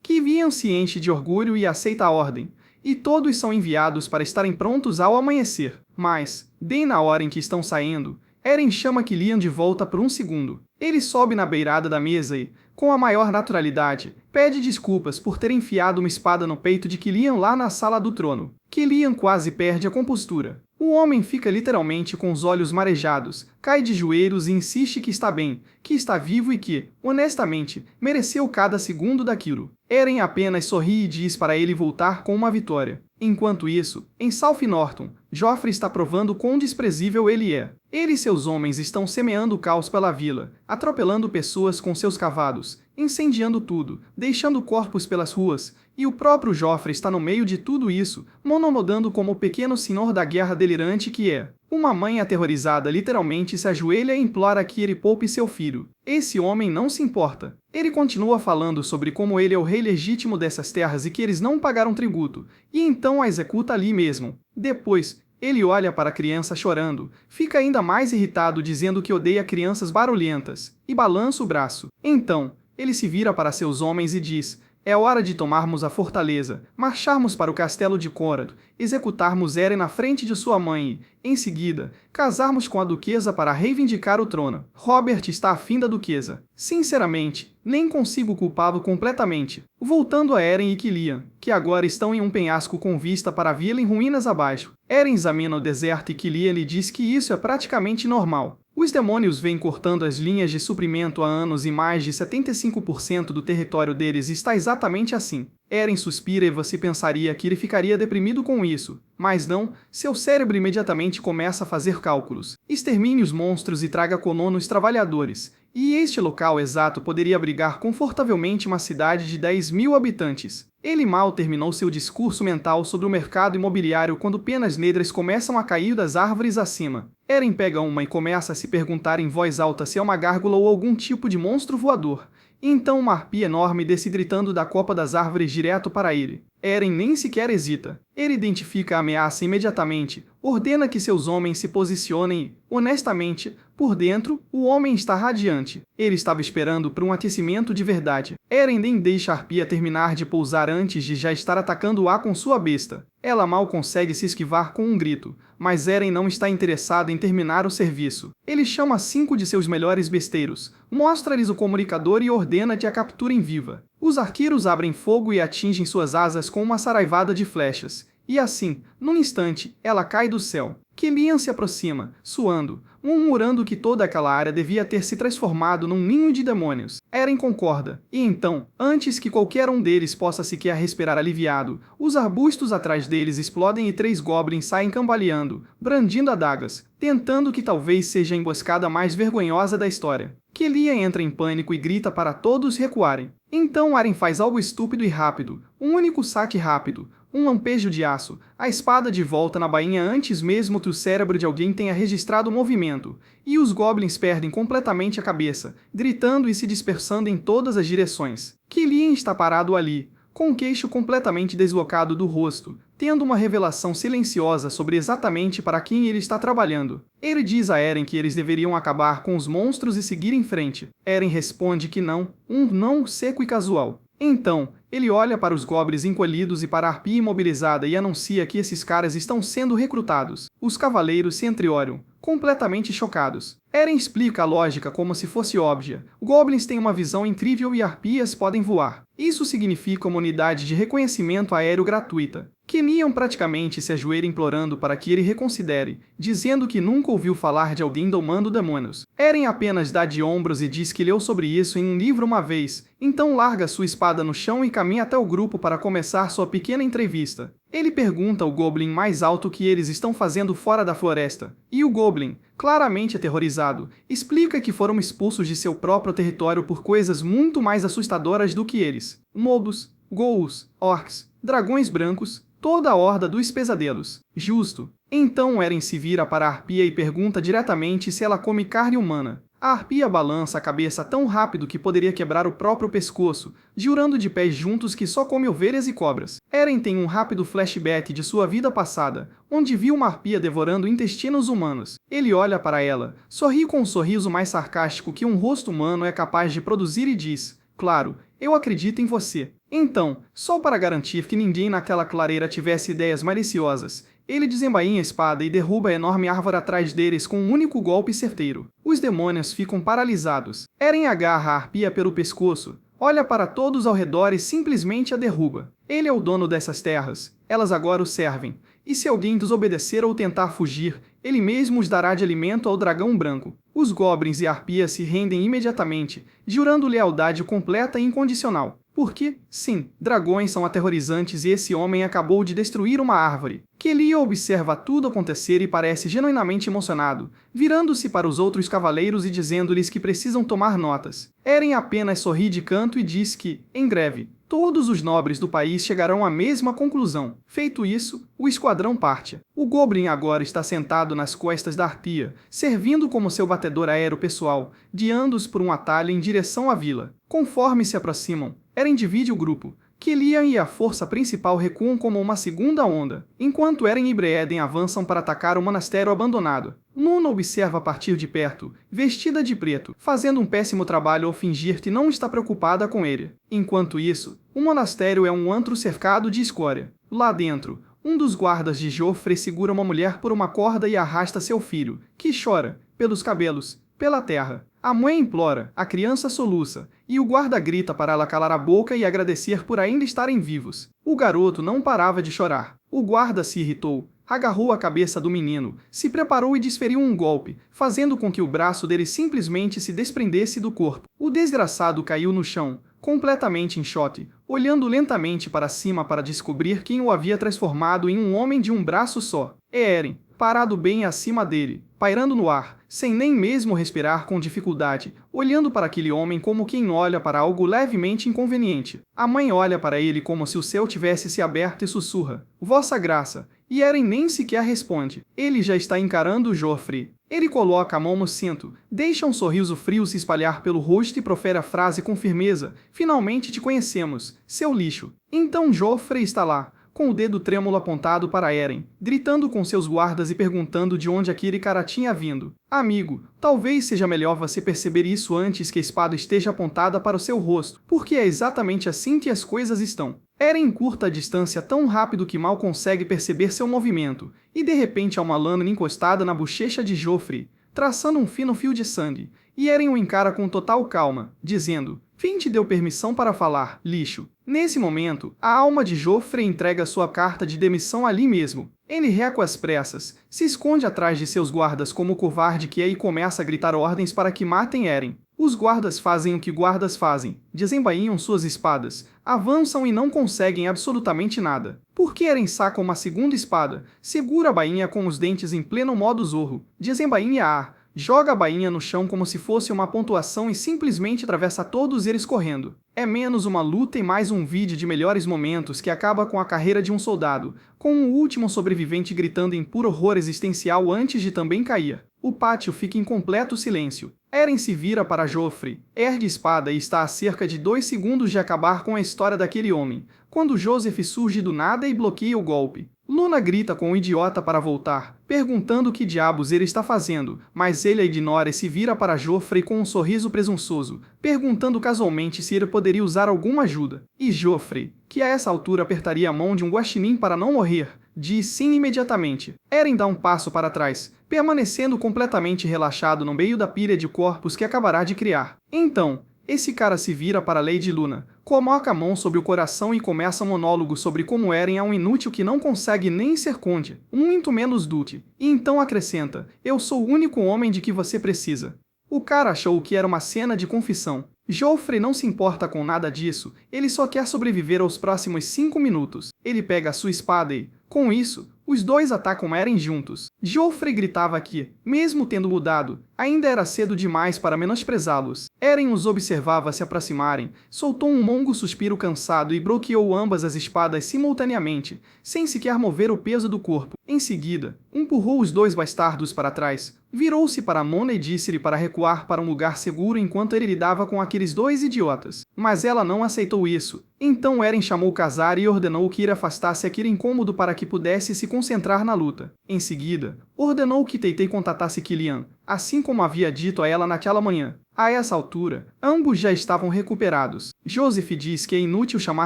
Kivian se enche de orgulho e aceita a ordem, e todos são enviados para estarem prontos ao amanhecer. Mas, bem na hora em que estão saindo, Eren chama Killian de volta por um segundo. Ele sobe na beirada da mesa e, com a maior naturalidade, pede desculpas por ter enfiado uma espada no peito de Killian lá na sala do trono. Killian quase perde a compostura. O homem fica literalmente com os olhos marejados, cai de joelhos e insiste que está bem, que está vivo e que, honestamente, mereceu cada segundo daquilo. Eren apenas sorri e diz para ele voltar com uma vitória. Enquanto isso, em South Norton, Joffrey está provando quão desprezível ele é. Ele e seus homens estão semeando caos pela vila, atropelando pessoas com seus cavalos, incendiando tudo, deixando corpos pelas ruas, e o próprio Joffrey está no meio de tudo isso, monomodando como o pequeno senhor da guerra delirante que é. Uma mãe aterrorizada literalmente se ajoelha e implora que ele poupe seu filho. Esse homem não se importa. Ele continua falando sobre como ele é o rei legítimo dessas terras e que eles não pagaram tributo, e então a executa ali mesmo. Depois, ele olha para a criança chorando, fica ainda mais irritado dizendo que odeia crianças barulhentas, e balança o braço. Então, ele se vira para seus homens e diz: é hora de tomarmos a fortaleza, marcharmos para o castelo de Conrad, executarmos Eren na frente de sua mãe e, em seguida, casarmos com a duquesa para reivindicar o trono. Robert está afim da duquesa. Sinceramente, nem consigo culpá-lo completamente. Voltando a Eren e Killian, que agora estão em um penhasco com vista para a vila em ruínas abaixo. Eren examina o deserto e Killian lhe diz que isso é praticamente normal. Os demônios vêm cortando as linhas de suprimento há anos e mais de 75% do território deles está exatamente assim. Eren suspira e você pensaria que ele ficaria deprimido com isso, mas não, seu cérebro imediatamente começa a fazer cálculos. Extermine os monstros e traga colonos trabalhadores. E este local exato poderia abrigar confortavelmente uma cidade de 10.000 habitantes. Ele mal terminou seu discurso mental sobre o mercado imobiliário quando penas negras começam a cair das árvores acima. Eren pega uma e começa a se perguntar em voz alta se é uma gárgula ou algum tipo de monstro voador. E então uma arpia enorme desce gritando da copa das árvores direto para ele. Eren nem sequer hesita. Ele identifica a ameaça imediatamente, ordena que seus homens se posicionem e, honestamente, por dentro, o homem está radiante. Ele estava esperando por um aquecimento de verdade. Eren nem deixa a arpia terminar de pousar antes de já estar atacando-a com sua besta. Ela mal consegue se esquivar com um grito, mas Eren não está interessado em terminar o serviço. Ele chama 5 de seus melhores besteiros, mostra-lhes o comunicador e ordena que a capturem viva. Os arqueiros abrem fogo e atingem suas asas com uma saraivada de flechas. E assim, num instante, ela cai do céu. Killian se aproxima, suando, murmurando que toda aquela área devia ter se transformado num ninho de demônios. Eren concorda, e então, antes que qualquer um deles possa sequer respirar aliviado, os arbustos atrás deles explodem e 3 goblins saem cambaleando, brandindo adagas, tentando que talvez seja a emboscada mais vergonhosa da história. Killian entra em pânico e grita para todos recuarem. Então Eren faz algo estúpido e rápido, um único saque rápido, um lampejo de aço, a espada de volta na bainha antes mesmo que o cérebro de alguém tenha registrado o movimento, e os goblins perdem completamente a cabeça, gritando e se dispersando em todas as direções. Killian está parado ali, com o queixo completamente deslocado do rosto, tendo uma revelação silenciosa sobre exatamente para quem ele está trabalhando. Ele diz a Eren que eles deveriam acabar com os monstros e seguir em frente. Eren responde que não, um não seco e casual. Então, ele olha para os goblins encolhidos e para a arpia imobilizada e anuncia que esses caras estão sendo recrutados. Os cavaleiros se entreolham, completamente chocados. Eren explica a lógica como se fosse óbvia. Goblins têm uma visão incrível e arpias podem voar. Isso significa uma unidade de reconhecimento aéreo gratuita. Kenian praticamente se ajoelha implorando para que ele reconsidere, dizendo que nunca ouviu falar de alguém domando demônios. Eren apenas dá de ombros e diz que leu sobre isso em um livro uma vez, então larga sua espada no chão e caminha até o grupo para começar sua pequena entrevista. Ele pergunta ao Goblin mais alto o que eles estão fazendo fora da floresta, e o Goblin, claramente aterrorizado, explica que foram expulsos de seu próprio território por coisas muito mais assustadoras do que eles. Lobos, ghouls, orcs, dragões brancos, toda a horda dos pesadelos. Justo. Então Eren se vira para a arpia e pergunta diretamente se ela come carne humana. A arpia balança a cabeça tão rápido que poderia quebrar o próprio pescoço, jurando de pés juntos que só come ovelhas e cobras. Eren tem um rápido flashback de sua vida passada, onde viu uma arpia devorando intestinos humanos. Ele olha para ela, sorri com um sorriso mais sarcástico que um rosto humano é capaz de produzir e diz: "Claro, eu acredito em você." Então, só para garantir que ninguém naquela clareira tivesse ideias maliciosas, ele desembainha a espada e derruba a enorme árvore atrás deles com um único golpe certeiro. Os demônios ficam paralisados. Eren agarra a arpia pelo pescoço, olha para todos ao redor e simplesmente a derruba. Ele é o dono dessas terras, elas agora o servem, e se alguém desobedecer ou tentar fugir, ele mesmo os dará de alimento ao dragão branco. Os goblins e arpias se rendem imediatamente, jurando lealdade completa e incondicional. Porque, sim, dragões são aterrorizantes e esse homem acabou de destruir uma árvore. Kelia observa tudo acontecer e parece genuinamente emocionado, virando-se para os outros cavaleiros e dizendo-lhes que precisam tomar notas. Eren apenas sorri de canto e diz que, em breve, todos os nobres do país chegarão à mesma conclusão. Feito isso, o esquadrão parte. O Goblin agora está sentado nas costas da arpia, servindo como seu batedor aéreo pessoal, guiando-os por um atalho em direção à vila. Conforme se aproximam, Eren divide o grupo. Kilian e a força principal recuam como uma segunda onda, enquanto Eren e Breeden avançam para atacar o monastério abandonado. Luna observa a partir de perto, vestida de preto, fazendo um péssimo trabalho ao fingir que não está preocupada com ele. Enquanto isso, o monastério é um antro cercado de escória. Lá dentro, um dos guardas de Joffrey segura uma mulher por uma corda e arrasta seu filho, que chora, pelos cabelos, pela terra. A mãe implora, a criança soluça, e o guarda grita para ela calar a boca e agradecer por ainda estarem vivos. O garoto não parava de chorar. O guarda se irritou, agarrou a cabeça do menino, se preparou e desferiu um golpe, fazendo com que o braço dele simplesmente se desprendesse do corpo. O desgraçado caiu no chão, completamente em choque, olhando lentamente para cima para descobrir quem o havia transformado em um homem de um braço só. É Eren, parado bem acima dele, pairando no ar, sem nem mesmo respirar com dificuldade, olhando para aquele homem como quem olha para algo levemente inconveniente. A mãe olha para ele como se o céu tivesse se aberto e sussurra: "Vossa Graça", e Eren nem sequer responde. Ele já está encarando Joffrey. Ele coloca a mão no cinto, deixa um sorriso frio se espalhar pelo rosto e profere a frase com firmeza: "Finalmente te conhecemos, seu lixo." Então Joffrey está lá, com o dedo trêmulo apontado para Eren, gritando com seus guardas e perguntando de onde aquele cara tinha vindo. Amigo, talvez seja melhor você perceber isso antes que a espada esteja apontada para o seu rosto, porque é exatamente assim que as coisas estão. Eren encurta a distância tão rápido que mal consegue perceber seu movimento, e de repente há uma lâmina encostada na bochecha de Joffrey, traçando um fino fio de sangue, e Eren o encara com total calma, dizendo: "Quem te deu permissão para falar, lixo?" Nesse momento, a alma de Joffrey entrega sua carta de demissão ali mesmo. Ele recua às pressas, se esconde atrás de seus guardas como o covarde que é e começa a gritar ordens para que matem Eren. Os guardas fazem o que guardas fazem, desembainham suas espadas, avançam e não conseguem absolutamente nada. Porque Eren saca uma segunda espada, segura a bainha com os dentes em pleno modo Zorro, desembainha joga a bainha no chão como se fosse uma pontuação e simplesmente atravessa todos eles correndo. É menos uma luta e mais um vídeo de melhores momentos que acaba com a carreira de um soldado, com o último sobrevivente gritando em puro horror existencial antes de também cair. O pátio fica em completo silêncio. Eren se vira para Joffrey, ergue a espada e está a cerca de 2 segundos de acabar com a história daquele homem, quando Joseph surge do nada e bloqueia o golpe. Luna grita com o idiota para voltar, perguntando o que diabos ele está fazendo, mas ele a ignora e se vira para Joffrey com um sorriso presunçoso, perguntando casualmente se ele poderia usar alguma ajuda. E Joffrey, que a essa altura apertaria a mão de um guaxinim para não morrer, diz sim imediatamente. Eren dá um passo para trás, permanecendo completamente relaxado no meio da pilha de corpos que acabará de criar. Então, esse cara se vira para Lady Luna, coloca a mão sobre o coração e começa um monólogo sobre como Eren é um inútil que não consegue nem ser conde, muito menos Dute, e então acrescenta: eu sou o único homem de que você precisa. O cara achou que era uma cena de confissão. Joffrey não se importa com nada disso, ele só quer sobreviver aos próximos 5 minutos. Ele pega a sua espada e, com isso, os dois atacam Eren juntos. Joffrey gritava que, mesmo tendo mudado, ainda era cedo demais para menosprezá-los. Eren os observava se aproximarem, soltou um longo suspiro cansado e bloqueou ambas as espadas simultaneamente, sem sequer mover o peso do corpo. Em seguida, empurrou os dois bastardos para trás, virou-se para Mona e disse-lhe para recuar para um lugar seguro enquanto ele lidava com aqueles dois idiotas. Mas ela não aceitou isso. Então Eren chamou Khazar e ordenou que ele afastasse aquele incômodo para que pudesse se concentrar na luta. Em seguida, ordenou que Tei-Tei contatasse Killian, assim como havia dito a ela naquela manhã. A essa altura, ambos já estavam recuperados. Joseph diz que é inútil chamar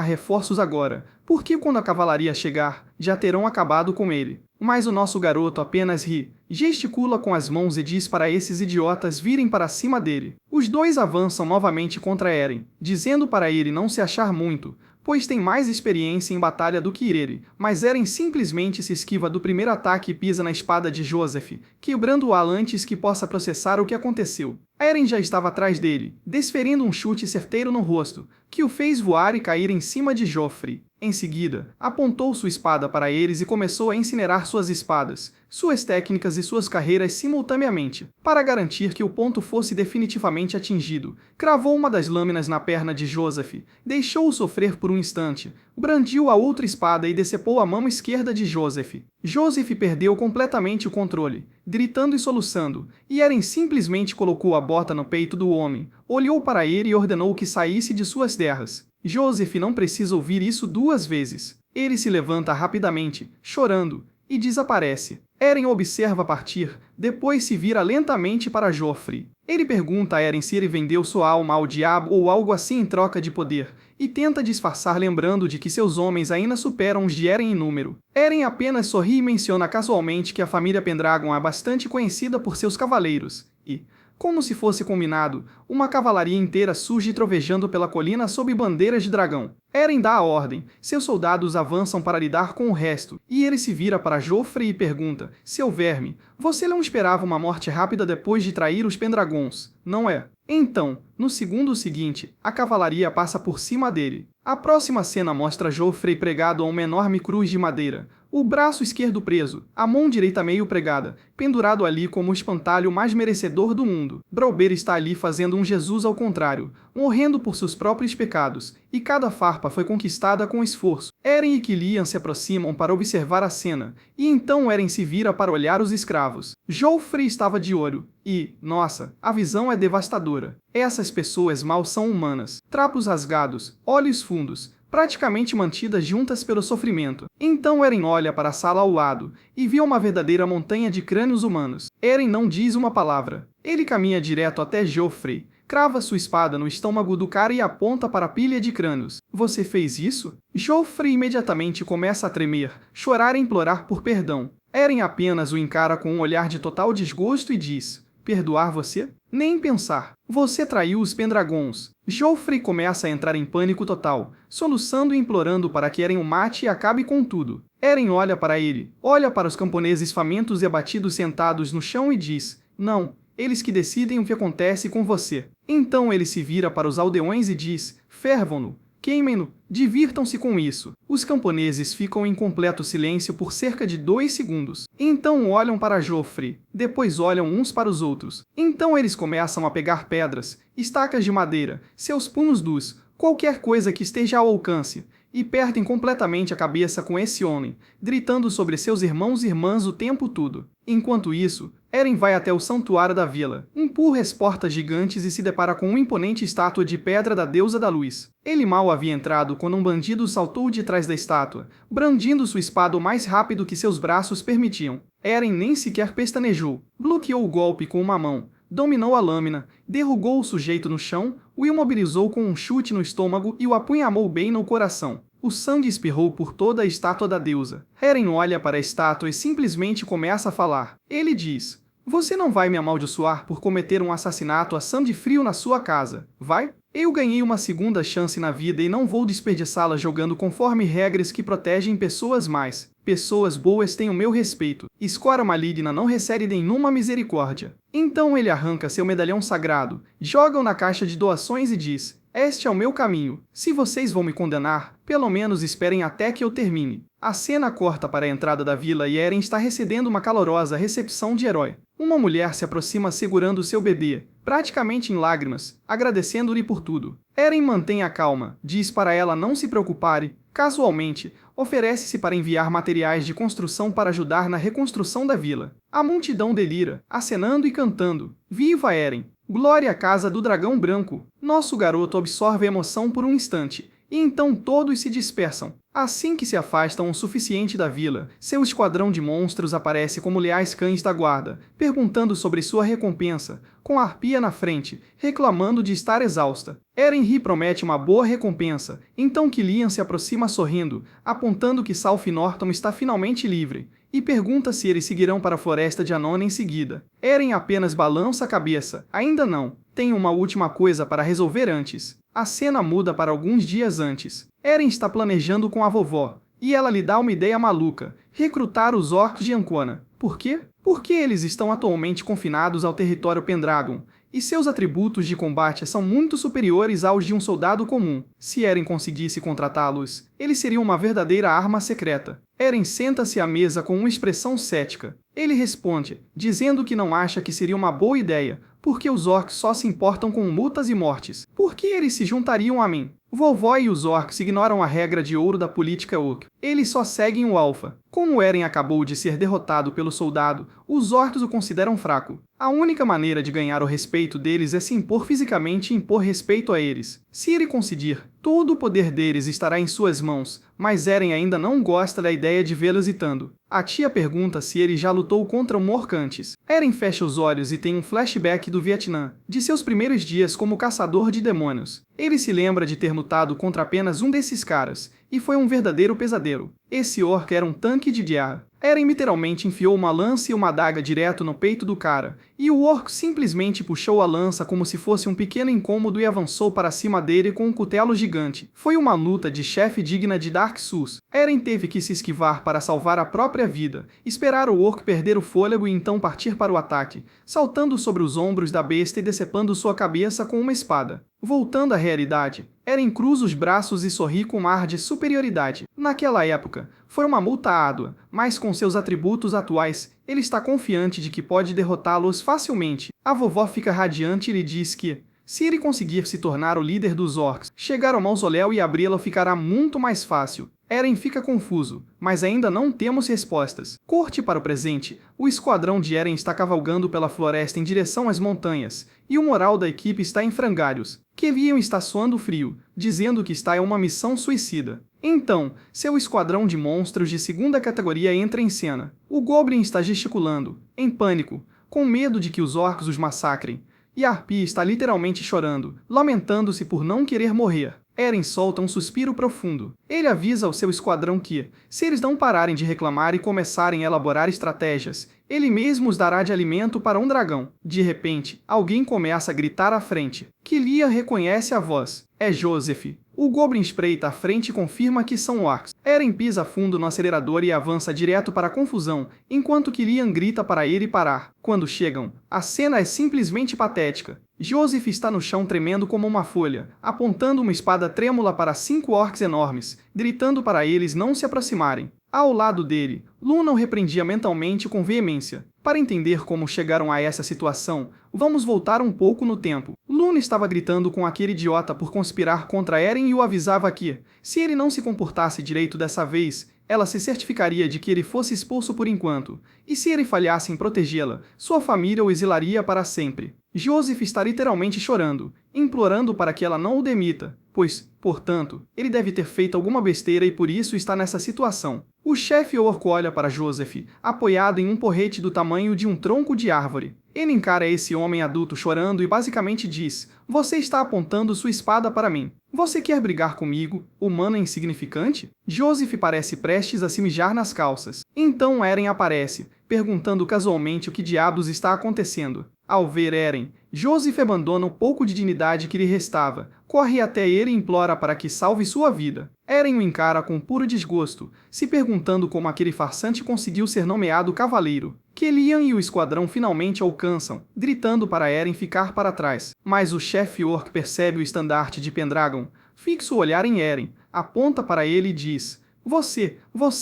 reforços agora, porque quando a cavalaria chegar, já terão acabado com ele. Mas o nosso garoto apenas ri, gesticula com as mãos e diz para esses idiotas virem para cima dele. Os dois avançam novamente contra Eren, dizendo para ele não se achar muito, pois tem mais experiência em batalha do que ele, mas Eren simplesmente se esquiva do primeiro ataque e pisa na espada de Joseph, quebrando-a antes que possa processar o que aconteceu. Eren já estava atrás dele, desferindo um chute certeiro no rosto, que o fez voar e cair em cima de Joffrey. Em seguida, apontou sua espada para eles e começou a incinerar suas espadas, suas técnicas e suas carreiras simultaneamente. Para garantir que o ponto fosse definitivamente atingido, cravou uma das lâminas na perna de Joseph, deixou-o sofrer por um instante, brandiu a outra espada e decepou a mão esquerda de Joseph. Joseph perdeu completamente o controle, gritando e soluçando, e Eren simplesmente colocou a bota no peito do homem, olhou para ele e ordenou que saísse de suas terras. Joseph não precisa ouvir isso 2 vezes. Ele se levanta rapidamente, chorando, e desaparece. Eren observa partir, depois se vira lentamente para Joffrey. Ele pergunta a Eren se ele vendeu sua alma ao diabo ou algo assim em troca de poder, e tenta disfarçar lembrando de que seus homens ainda superam os de Eren em número. Eren apenas sorri e menciona casualmente que a família Pendragon é bastante conhecida por seus cavaleiros, e, como se fosse combinado, uma cavalaria inteira surge trovejando pela colina sob bandeiras de dragão. Eren dá a ordem, seus soldados avançam para lidar com o resto, e ele se vira para Joffrey e pergunta: seu verme, você não esperava uma morte rápida depois de trair os Pendragons, não é? Então, no segundo seguinte, a cavalaria passa por cima dele. A próxima cena mostra Joffrey pregado a uma enorme cruz de madeira, o braço esquerdo preso, a mão direita meio pregada, pendurado ali como o espantalho mais merecedor do mundo. Brawlbara está ali fazendo um Jesus ao contrário, morrendo por seus próprios pecados, e cada farpa foi conquistada com esforço. Eren e Killian se aproximam para observar a cena, e então Eren se vira para olhar os escravos. Joffrey estava de olho, e, nossa, a visão é devastadora. Essas pessoas mal são humanas, trapos rasgados, olhos fundos, praticamente mantidas juntas pelo sofrimento. Então Eren olha para a sala ao lado, e vê uma verdadeira montanha de crânios humanos. Eren não diz uma palavra. Ele caminha direto até Joffrey, crava sua espada no estômago do cara e aponta para a pilha de crânios. Você fez isso? Joffrey imediatamente começa a tremer, chorar e implorar por perdão. Eren apenas o encara com um olhar de total desgosto e diz: perdoar você? Nem pensar. Você traiu os Pendragons. Joffrey começa a entrar em pânico total, soluçando e implorando para que Eren o mate e acabe com tudo. Eren olha para ele, olha para os camponeses famintos e abatidos sentados no chão e diz: não, eles que decidem o que acontece com você. Então ele se vira para os aldeões e diz: fervam-no, queimem-no, divirtam-se com isso. Os camponeses ficam em completo silêncio por cerca de 2 segundos. Então olham para Joffrey, depois olham uns para os outros. Então eles começam a pegar pedras, estacas de madeira, seus punhos dus, qualquer coisa que esteja ao alcance, e perdem completamente a cabeça com esse homem, gritando sobre seus irmãos e irmãs o tempo todo. Enquanto isso, Eren vai até o santuário da vila, empurra as portas gigantes e se depara com uma imponente estátua de pedra da deusa da luz. Ele mal havia entrado quando um bandido saltou de trás da estátua, brandindo sua espada o mais rápido que seus braços permitiam. Eren nem sequer pestanejou, bloqueou o golpe com uma mão, dominou a lâmina, derrubou o sujeito no chão, o imobilizou com um chute no estômago e o apunhalou bem no coração. O sangue espirrou por toda a estátua da deusa. Eren olha para a estátua e simplesmente começa a falar. Ele diz: "Você não vai me amaldiçoar por cometer um assassinato a sangue frio na sua casa, vai? Eu ganhei uma segunda chance na vida e não vou desperdiçá-la jogando conforme regras que protegem pessoas mais. Pessoas boas têm o meu respeito. Escora maligna não recebe nenhuma misericórdia." Então ele arranca seu medalhão sagrado, joga-o na caixa de doações e diz: "Este é o meu caminho. Se vocês vão me condenar, pelo menos esperem até que eu termine." A cena corta para a entrada da vila e Eren está recebendo uma calorosa recepção de herói. Uma mulher se aproxima segurando seu bebê, praticamente em lágrimas, agradecendo-lhe por tudo. Eren mantém a calma, diz para ela não se preocupar e, casualmente, oferece-se para enviar materiais de construção para ajudar na reconstrução da vila. A multidão delira, acenando e cantando. Viva Eren! Glória à casa do dragão branco! Nosso garoto absorve a emoção por um instante, e então todos se dispersam. Assim que se afastam o suficiente da vila, seu esquadrão de monstros aparece como leais cães da guarda, perguntando sobre sua recompensa, com a arpia na frente, reclamando de estar exausta. Eren ri promete uma boa recompensa, então Killian se aproxima sorrindo, apontando que South Norton está finalmente livre, e pergunta se eles seguirão para a floresta de Anon em seguida. Eren apenas balança a cabeça. Ainda não. Tem uma última coisa para resolver antes. A cena muda para alguns dias antes. Eren está planejando com a vovó, e ela lhe dá uma ideia maluca: recrutar os orcs de Ancona. Por quê? Porque eles estão atualmente confinados ao território Pendragon, e seus atributos de combate são muito superiores aos de um soldado comum. Se Eren conseguisse contratá-los, eles seriam uma verdadeira arma secreta. Eren senta-se à mesa com uma expressão cética. Ele responde, dizendo que não acha que seria uma boa ideia, porque os orcs só se importam com lutas e mortes. Por que eles se juntariam a mim? Vovó e os orcs ignoram a regra de ouro da política orc. Eles só seguem o alfa. Como Eren acabou de ser derrotado pelo soldado, os orcs o consideram fraco. A única maneira de ganhar o respeito deles é se impor fisicamente e impor respeito a eles. Se ele conseguir, todo o poder deles estará em suas mãos, mas Eren ainda não gosta da ideia de vê-los hesitando. A tia pergunta se ele já lutou contra um orc antes. Eren fecha os olhos e tem um flashback do Vietnã, de seus primeiros dias como caçador de demônios. Ele se lembra de ter lutado contra apenas um desses caras, e foi um verdadeiro pesadelo. Esse orc era um tanque de guerra. Eren literalmente enfiou uma lança e uma adaga direto no peito do cara, e o orc simplesmente puxou a lança como se fosse um pequeno incômodo e avançou para cima dele com um cutelo gigante. Foi uma luta de chefe digna de Dark Souls. Eren teve que se esquivar para salvar a própria vida, esperar o orc perder o fôlego e então partir para o ataque, saltando sobre os ombros da besta e decepando sua cabeça com uma espada. Voltando à realidade, Eren cruza os braços e sorri com um ar de superioridade. Naquela época, foi uma luta árdua, mas com seus atributos atuais, ele está confiante de que pode derrotá-los facilmente. A vovó fica radiante e lhe diz que, se ele conseguir se tornar o líder dos orcs, chegar ao mausoléu e abri-lo ficará muito mais fácil. Eren fica confuso, mas ainda não temos respostas. Corte para o presente, o esquadrão de Eren está cavalgando pela floresta em direção às montanhas, e o moral da equipe está em frangalhos. Killian está suando frio, dizendo que está em uma missão suicida. Então, seu esquadrão de monstros de segunda categoria entra em cena. O Goblin está gesticulando, em pânico, com medo de que os orcs os massacrem, e Arpia está literalmente chorando, lamentando-se por não querer morrer. Eren solta um suspiro profundo. Ele avisa ao seu esquadrão que, se eles não pararem de reclamar e começarem a elaborar estratégias, ele mesmo os dará de alimento para um dragão. De repente, alguém começa a gritar à frente. Killian reconhece a voz. É Joseph. O Goblin espreita à frente e confirma que são orcs. Eren pisa fundo no acelerador e avança direto para a confusão, enquanto Killian grita para ele parar. Quando chegam, a cena é simplesmente patética. Joseph está no chão tremendo como uma folha, apontando uma espada trêmula para 5 orcs enormes, gritando para eles não se aproximarem. Ao lado dele, Luna o repreendia mentalmente com veemência. Para entender como chegaram a essa situação, vamos voltar um pouco no tempo. Luna estava gritando com aquele idiota por conspirar contra Eren e o avisava que, se ele não se comportasse direito dessa vez, ela se certificaria de que ele fosse expulso por enquanto, e se ele falhasse em protegê-la, sua família o exilaria para sempre. Joseph está literalmente chorando, implorando para que ela não o demita, pois, portanto, ele deve ter feito alguma besteira e por isso está nessa situação. O chefe orco olha para Joseph, apoiado em um porrete do tamanho de um tronco de árvore. Ele encara esse homem adulto chorando e basicamente diz: "Você está apontando sua espada para mim. Você quer brigar comigo, humano insignificante?" Joseph parece prestes a se mijar nas calças. Então Eren aparece, perguntando casualmente o que diabos está acontecendo. Ao ver Eren, Joseph abandona o pouco de dignidade que lhe restava, corre até ele e implora para que salve sua vida. Eren o encara com puro desgosto, se perguntando como aquele farsante conseguiu ser nomeado cavaleiro. Kellian e o esquadrão finalmente alcançam, gritando para Eren ficar para trás. Mas o chefe orc percebe o estandarte de Pendragon, fixa o olhar em Eren, aponta para ele e diz: Você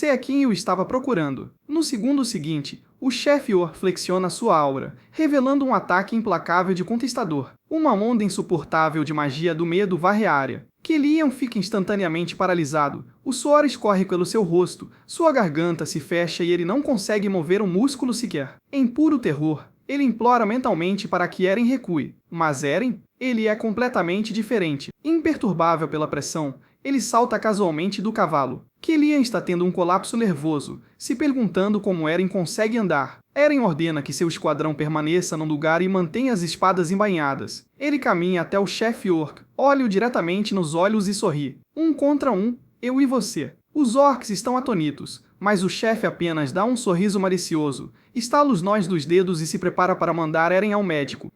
é quem eu estava procurando." No segundo seguinte, o chefe orc flexiona sua aura, revelando um ataque implacável de conquistador. Uma onda insuportável de magia do medo varre a área. Kellian fica instantaneamente paralisado, o suor escorre pelo seu rosto, sua garganta se fecha e ele não consegue mover um músculo sequer. Em puro terror, ele implora mentalmente para que Eren recue. Mas Eren? Ele é completamente diferente. Imperturbável pela pressão, ele salta casualmente do cavalo. Kellian está tendo um colapso nervoso, se perguntando como Eren consegue andar. Eren ordena que seu esquadrão permaneça no lugar e mantenha as espadas embainhadas. Ele caminha até o chefe orc, olha-o diretamente nos olhos e sorri. 1 contra 1, eu e você. Os orcs estão atonitos, mas o chefe apenas dá um sorriso malicioso, estala os nós dos dedos e se prepara para mandar Eren ao médico.